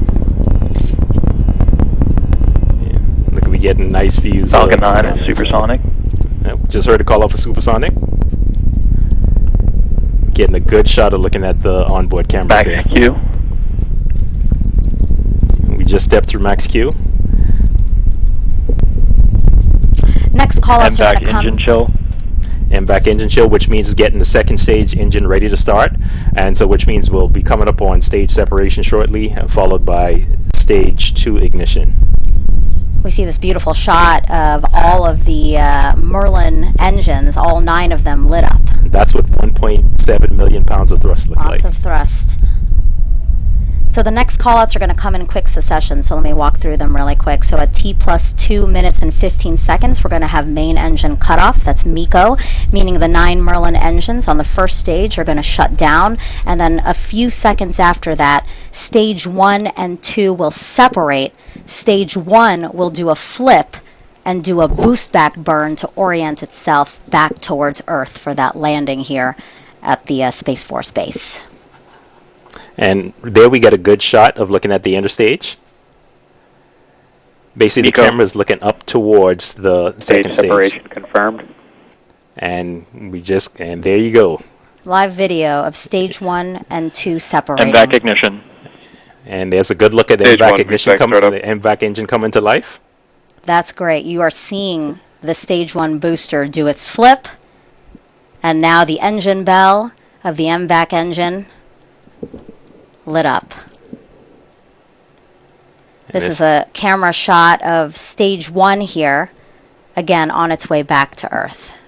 Yeah. Look, we getting nice views. Falcon 9 is supersonic. Just heard a call out for supersonic. Getting a good shot of looking at the onboard cameras there. Max Q. We just stepped through max Q. Next call-outs are going to come. Engine chill. And back engine chill, which means getting the second stage engine ready to start, and so which means we'll be coming up on stage separation shortly, followed by stage 2 ignition. We see this beautiful shot of all of the Merlin engines, all 9 of them lit up. That's what 1.7 million pounds of thrust look like. Lots of thrust. So the next callouts are going to come in quick succession, so let me walk through them really quick. So at T plus 2 minutes and 15 seconds, we're going to have main engine cutoff. That's MECO, meaning the 9 Merlin engines on the first stage are going to shut down. And then a few seconds after that, stage 1 and 2 will separate. Stage 1 will do a flip and do a boost back burn to orient itself back towards Earth for that landing here at the Space Force base. And there we get a good shot of looking at the interstage. Basically, MECO. the camera is looking up towards the second stage. Separation confirmed. And there you go. Live video of stage 1 and 2 separating. MVAC ignition. And there's a good look at the Stage MVAC 1 ignition startup. the MVAC engine coming to life. That's great. You are seeing the stage 1 booster do its flip. And now the engine bell of the MVAC engine lit up. This is a camera shot of stage 1 here, again on its way back to Earth.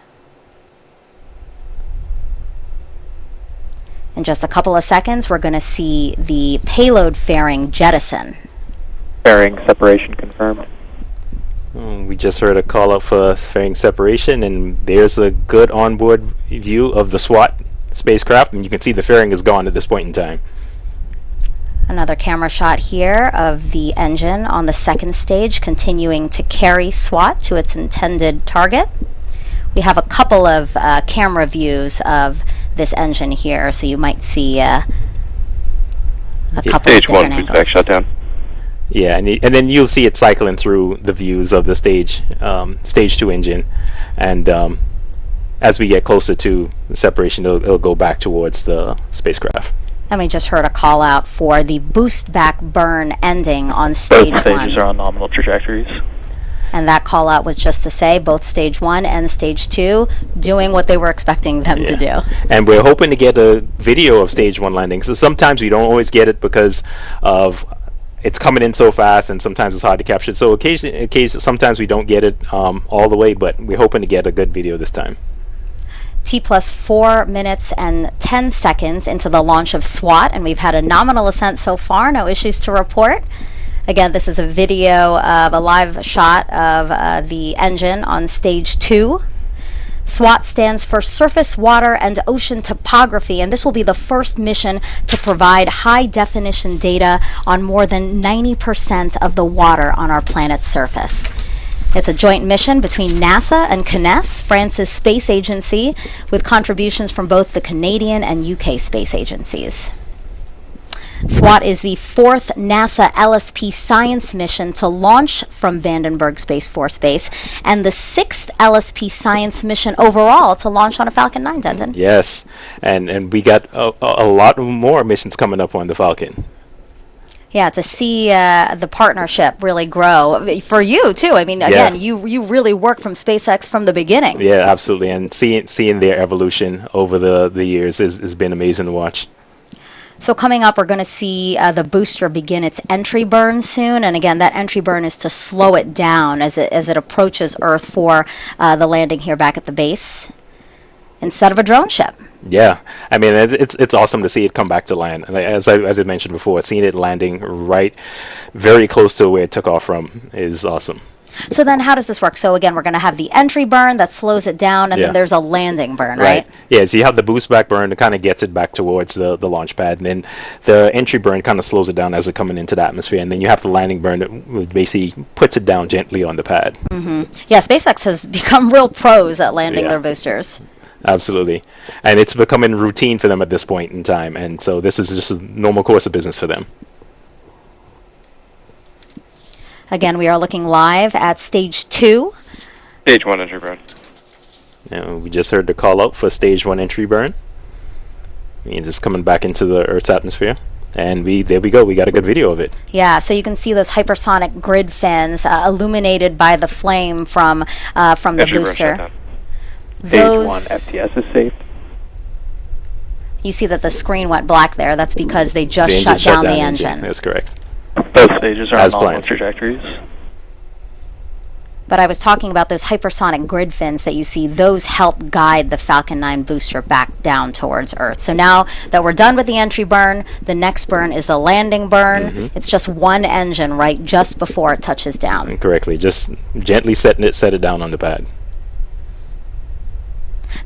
In just a couple of seconds, we're going to see the payload fairing jettison. Fairing separation confirmed. We just heard a call out for fairing separation, and there's a good onboard view of the SWAT spacecraft, and you can see the fairing is gone at this point in time. Another camera shot here of the engine on the second stage continuing to carry SWAT to its intended target. We have a couple of camera views of this engine here, so you might see a couple of Stage 1 different boost back angles. shutdown. Yeah, and then you'll see it cycling through the views of the stage 2 engine, and as we get closer to the separation, it'll go back towards the spacecraft. And we just heard a call out for the boost back burn ending on stage Both 1. stages are on nominal trajectories. And that call out was just to say both stage 1 and stage 2 doing what they were expecting them to do. And we're hoping to get a video of stage 1 landing. So sometimes we don't always get it because of it's coming in so fast, and sometimes it's hard to capture it. So occasionally sometimes we don't get it all the way, but we're hoping to get a good video this time. T plus 4 minutes and 10 seconds into the launch of SWAT, and we've had a nominal ascent so far, no issues to report. Again, this is a video of a live shot of the engine on stage 2. SWAT stands for Surface Water and Ocean Topography, and this will be the first mission to provide high-definition data on more than 90% of the water on our planet's surface. It's a joint mission between NASA and CNES, France's space agency, with contributions from both the Canadian and UK space agencies. SWAT is the fourth NASA LSP science mission to launch from Vandenberg Space Force Base, and the sixth LSP science mission overall to launch on a Falcon 9, Denton. Yes, and we got a lot more missions coming up on the Falcon. Yeah, to see the partnership really grow for you too. I mean, again, you really worked from SpaceX from the beginning. Yeah, absolutely, and seeing their evolution over the years has been amazing to watch. So coming up, we're going to see the booster begin its entry burn soon, and again, that entry burn is to slow it down as it approaches Earth for the landing here back at the base, instead of a drone ship. Yeah, I mean it's awesome to see it come back to land. And as I mentioned before, seeing it landing right, very close to where it took off from is awesome. So then how does this work? So again, we're going to have the entry burn that slows it down, and then there's a landing burn, right? Yeah, so you have the boost back burn that kind of gets it back towards the launch pad, and then the entry burn kind of slows it down as it's coming into the atmosphere, and then you have the landing burn that basically puts it down gently on the pad. Mm-hmm. Yeah, SpaceX has become real pros at landing their boosters. Absolutely. And it's becoming routine for them at this point in time, and so this is just a normal course of business for them. Again, we are looking live at stage 2. Stage 1 entry burn. And we just heard the call out for stage 1 entry burn. Means it's coming back into the Earth's atmosphere. And there we go. We got a good video of it. Yeah, so you can see those hypersonic grid fins illuminated by the flame from the booster. Stage 1 FTS is safe. You see that the screen went black there. That's because they just shut down the engine. That's correct. Both stages are As on normal planned. trajectories. But I was talking about those hypersonic grid fins that you see. Those help guide the Falcon 9 booster back down towards Earth. So now that we're done with the entry burn, the next burn is the landing burn. Mm-hmm. It's just one engine right just before it touches down. Correctly. Just gently set it down on the pad.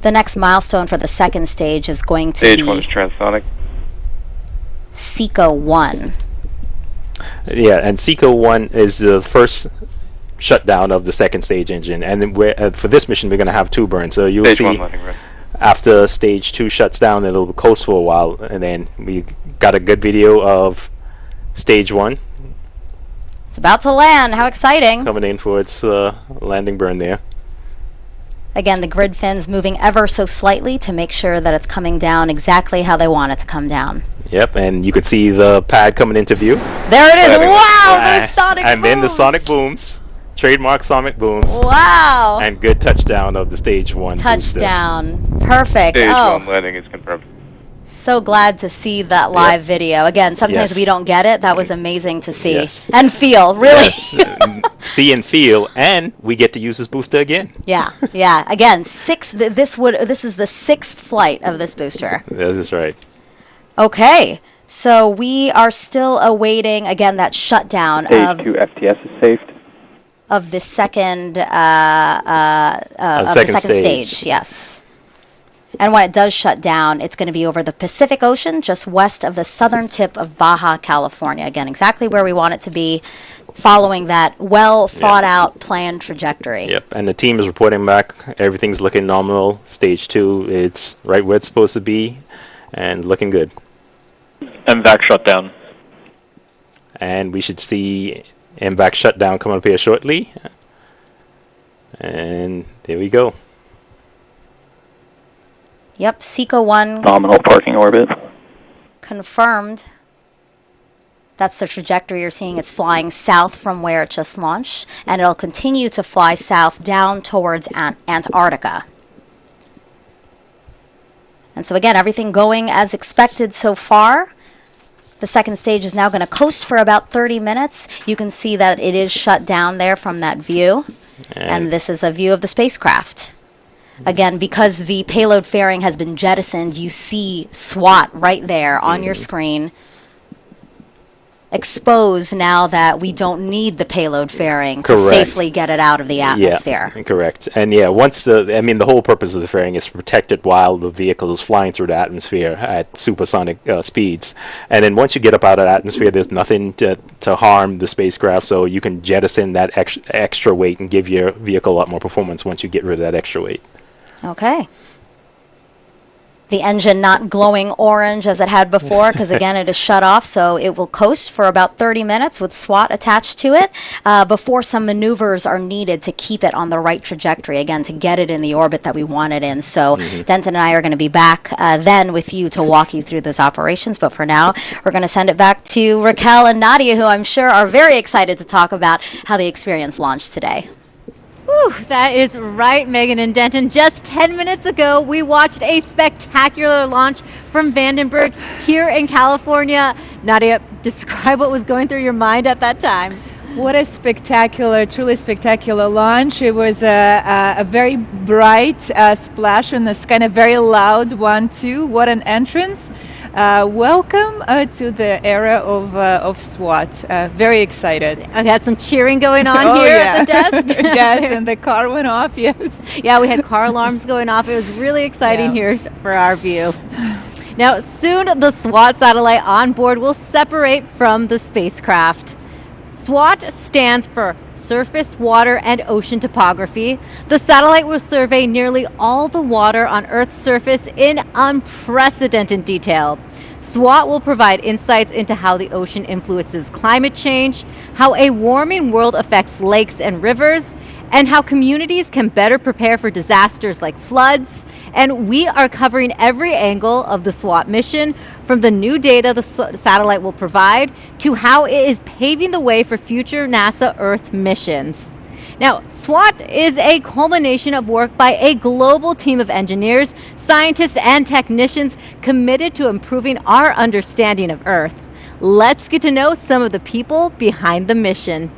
The next milestone for the second stage is going to Stage be 1 is transonic. SECO 1. Yeah, and SECO 1 is the first shutdown of the second stage engine, and then for this mission we're going to have 2 burns. So you'll see after stage 2 shuts down, it'll coast for a while, and then we got a good video of stage 1. It's about to land. How exciting! Coming in for its landing burn there. Again, the grid fins moving ever so slightly to make sure that it's coming down exactly how they want it to come down. Yep, and you could see the pad coming into view. There it is! Wow, those sonic booms! And then the sonic booms. Trademark sonic booms. Wow! And good touchdown of the stage 1 touchdown. Booster. Perfect. Stage 1 landing is confirmed. So glad to see that live video. Again, sometimes we don't get it. That was amazing to see and feel, really. Yes. See and feel, and we get to use this booster again. Yeah. Again, this is the 6th flight of this booster. That is right. Okay, so we are still awaiting again that shutdown Stage 2 FTS is safe. Of the second stage. Yes. And when it does shut down, it's going to be over the Pacific Ocean, just west of the southern tip of Baja California. Again, exactly where we want it to be, following that well-thought-out planned trajectory. Yep, and the team is reporting back. Everything's looking nominal. Stage 2, it's right where it's supposed to be, and looking good. MVAC shutdown. And we should see MVAC shutdown coming up here shortly. And there we go. Yep, SECO 1. Nominal parking orbit. Confirmed. That's the trajectory you're seeing. It's flying south from where it just launched, and it'll continue to fly south down towards Antarctica. And so again, everything going as expected so far. The second stage is now going to coast for about 30 minutes. You can see that it is shut down there from that view. And this is a view of the spacecraft. Again, because the payload fairing has been jettisoned, you see SWAT right there on your screen. exposed now that we don't need the payload fairing to Correct. safely get it out of the atmosphere. Yeah, correct. And once the whole purpose of the fairing is to protect it while the vehicle is flying through the atmosphere at supersonic speeds. And then once you get up out of the atmosphere, there's nothing to harm the spacecraft, so you can jettison that extra weight and give your vehicle a lot more performance once you get rid of that extra weight. Okay. The engine not glowing orange as it had before, because again it is shut off, so it will coast for about 30 minutes with SWAT attached to it before some maneuvers are needed to keep it on the right trajectory, again to get it in the orbit that we want it in. So Denton and I are going to be back then with you to walk you through those operations, but for now we're going to send it back to Raquel and Nadia, who I'm sure are very excited to talk about how the experience launched today. Whew, that is right, Megan and Denton. Just 10 minutes ago, we watched a spectacular launch from Vandenberg here in California. Nadia, describe what was going through your mind at that time. What a spectacular, truly spectacular launch. It was a very bright splash in the sky, and a very loud one too. What an entrance. Welcome to the era of SWAT. Very excited. I had some cheering going on here at the desk. Yes, and the car went off, yes. Yeah, we had car alarms going off. It was really exciting here for our view. Now, soon the SWAT satellite on board will separate from the spacecraft. SWAT stands for Surface, Water, and Ocean Topography. The satellite will survey nearly all the water on Earth's surface in unprecedented detail. SWAT will provide insights into how the ocean influences climate change, how a warming world affects lakes and rivers, and how communities can better prepare for disasters like floods. And we are covering every angle of the SWAT mission, from the new data the satellite will provide to how it is paving the way for future NASA Earth missions. Now, SWAT is a culmination of work by a global team of engineers, scientists, and technicians committed to improving our understanding of Earth. Let's get to know some of the people behind the mission.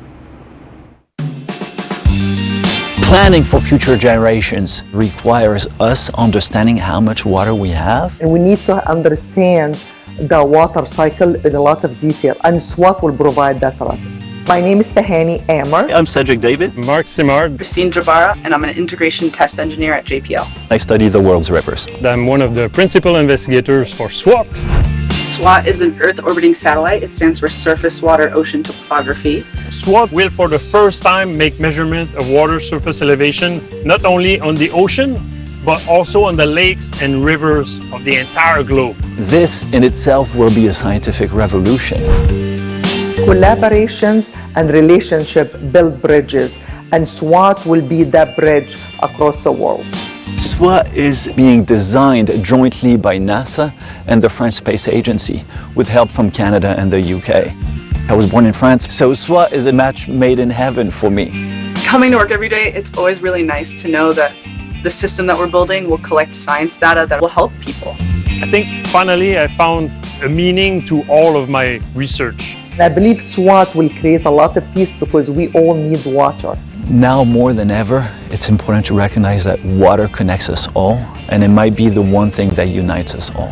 Planning for future generations requires us understanding how much water we have. And we need to understand the water cycle in a lot of detail, and SWAT will provide that for us. My name is Tahani Amar. I'm Cedric David. Mark Simard. Christine Jabara, and I'm an integration test engineer at JPL. I study the world's rivers. I'm one of the principal investigators for SWAT. SWAT is an Earth orbiting satellite. It stands for Surface, Water, Ocean Topography. SWAT will for the first time make measurement of water surface elevation, not only on the ocean, but also on the lakes and rivers of the entire globe. This in itself will be a scientific revolution. Collaborations and relationship build bridges, and SWAT will be that bridge across the world. SWAT is being designed jointly by NASA and the French Space Agency with help from Canada and the UK. I was born in France, so SWAT is a match made in heaven for me. Coming to work every day, it's always really nice to know that the system that we're building will collect science data that will help people. I think finally I found a meaning to all of my research. I believe SWAT will create a lot of peace because we all need water. Now more than ever, it's important to recognize that water connects us all, and it might be the one thing that unites us all.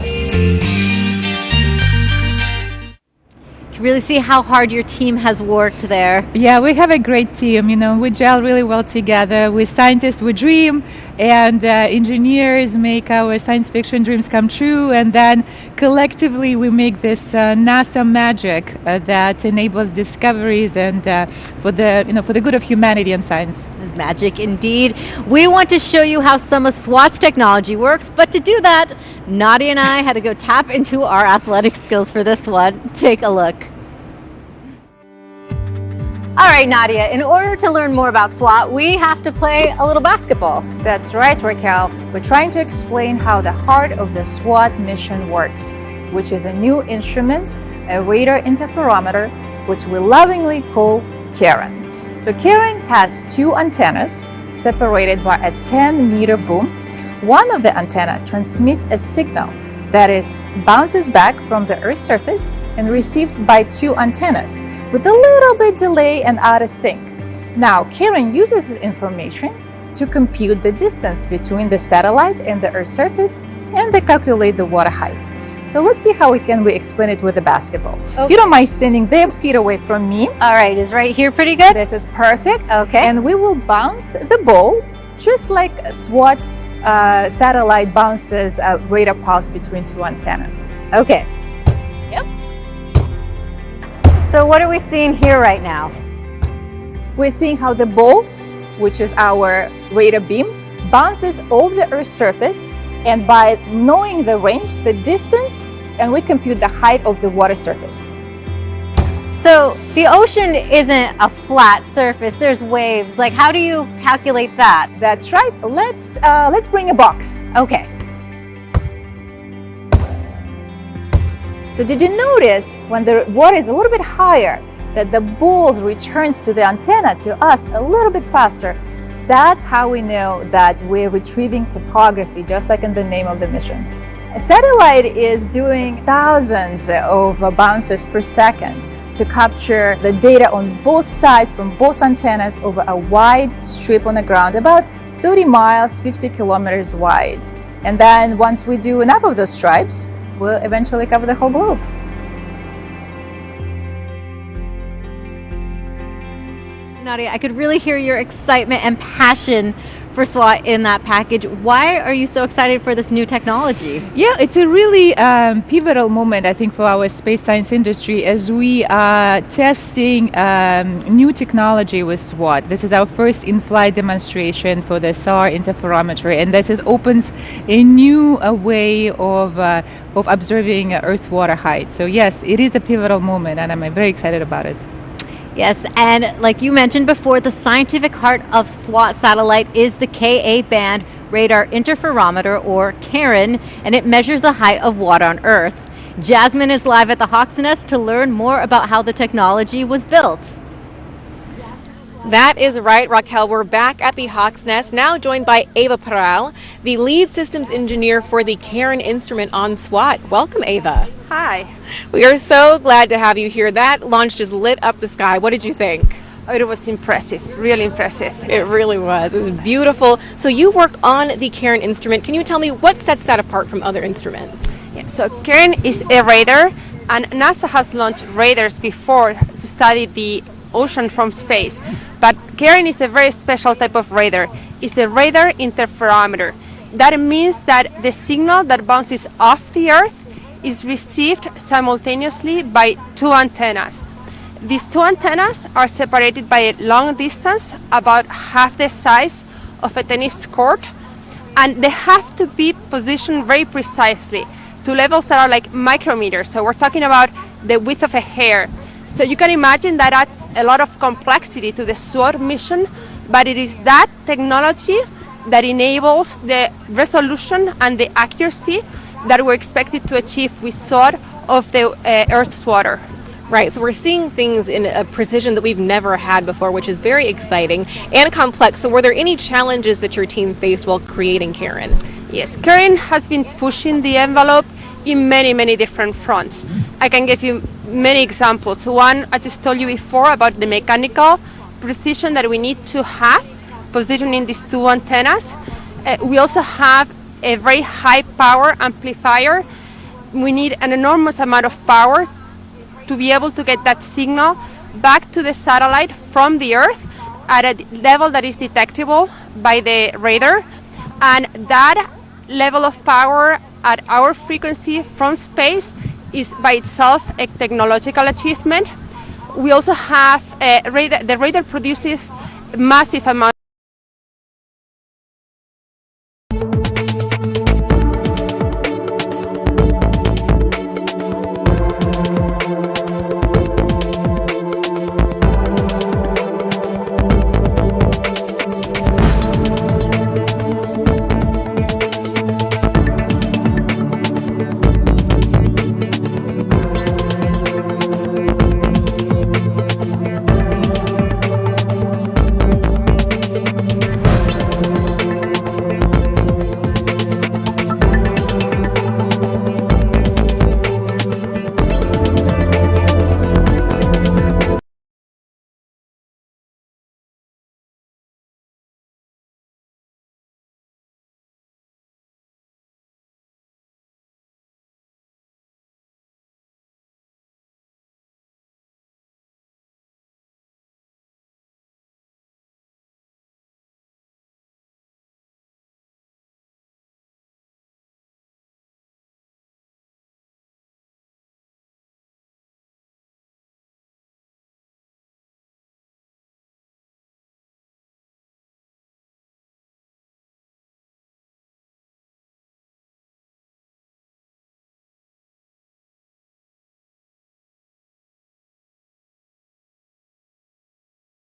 You can really see how hard your team has worked there. Yeah, we have a great team. You know, we gel really well together. We scientists, we dream, and engineers make our science fiction dreams come true. And then collectively, we make this NASA magic that enables discoveries and for the good of humanity and science. It's magic indeed. We want to show you how some of SWAT's technology works, but to do that, Nadia and I had to go tap into our athletic skills for this one. Take a look. All right, Nadia, in order to learn more about SWAT, we have to play a little basketball. That's right, Raquel. We're trying to explain how the heart of the SWAT mission works, which is a new instrument, a radar interferometer, which we lovingly call Karen. So Karen has two antennas separated by a 10-meter boom. One of the antenna transmits a signal that bounces back from the Earth's surface and received by two antennas with a little bit delay and out of sync. Now, Karen uses this information to compute the distance between the satellite and the Earth's surface, and they calculate the water height. So let's see how we explain it with a basketball. Okay. If you don't mind standing there, feet away from me. All right, is right here pretty good? This is perfect. Okay. And we will bounce the ball just like a SWAT satellite bounces a radar pulse between two antennas. Okay. Yep. So what are we seeing here right now? We're seeing how the ball, which is our radar beam, bounces over the Earth's surface, and by knowing the range, the distance, and we compute the height of the water surface. So the ocean isn't a flat surface, there's waves. Like, how do you calculate that? That's right. Let's bring a box. Okay. So did you notice when the water is a little bit higher that the ball returns to the antenna, to us, a little bit faster? That's how we know that we're retrieving topography, just like in the name of the mission. A satellite is doing thousands of bounces per second to capture the data on both sides from both antennas over a wide strip on the ground, about 30 miles, 50 kilometers wide. And then once we do enough of those stripes, we'll eventually cover the whole globe. Nadia, I could really hear your excitement and passion for SWAT in that package. Why are you so excited for this new technology? Yeah, it's a really pivotal moment, I think, for our space science industry as we are testing new technology with SWAT. This is our first in-flight demonstration for the SAR interferometry, and this opens a new way of observing Earth water height. So yes, it is a pivotal moment, and I'm very excited about it. Yes, and like you mentioned before, the scientific heart of SWAT satellite is the Ka-band radar interferometer, or CARIN, and it measures the height of water on Earth. Jasmine is live at the Hawk's Nest to learn more about how the technology was built. That is right, Raquel. We're back at the Hawk's Nest, now joined by Ava Peral, the lead systems engineer for the CARIN instrument on SWAT. Welcome, Ava. Hi. We are so glad to have you here. That launch just lit up the sky. What did you think? Oh, it was impressive, really impressive. It really was. It was beautiful. So you work on the CARIN instrument. Can you tell me what sets that apart from other instruments? Yeah, so CARIN is a radar, and NASA has launched radars before to study the ocean from space. But CARIN is a very special type of radar. It's a radar interferometer. That means that the signal that bounces off the Earth is received simultaneously by two antennas. These two antennas are separated by a long distance, about half the size of a tennis court, and they have to be positioned very precisely to levels that are like micrometers. So we're talking about the width of a hair. So you can imagine that adds a lot of complexity to the SWAT mission, but it is that technology that enables the resolution and the accuracy that we're expected to achieve with SWAT of the Earth's water. Right, so we're seeing things in a precision that we've never had before, which is very exciting and complex. So were there any challenges that your team faced while creating CARIN? Yes, CARIN has been pushing the envelope in many different fronts. I can give you many examples. One, I just told you before about the mechanical precision that we need to have positioning these two antennas. We also have a very high power amplifier. We need an enormous amount of power to be able to get that signal back to the satellite from the Earth at a level that is detectable by the radar. And that level of power at our frequency from space is by itself a technological achievement. We also have the radar produces massive amount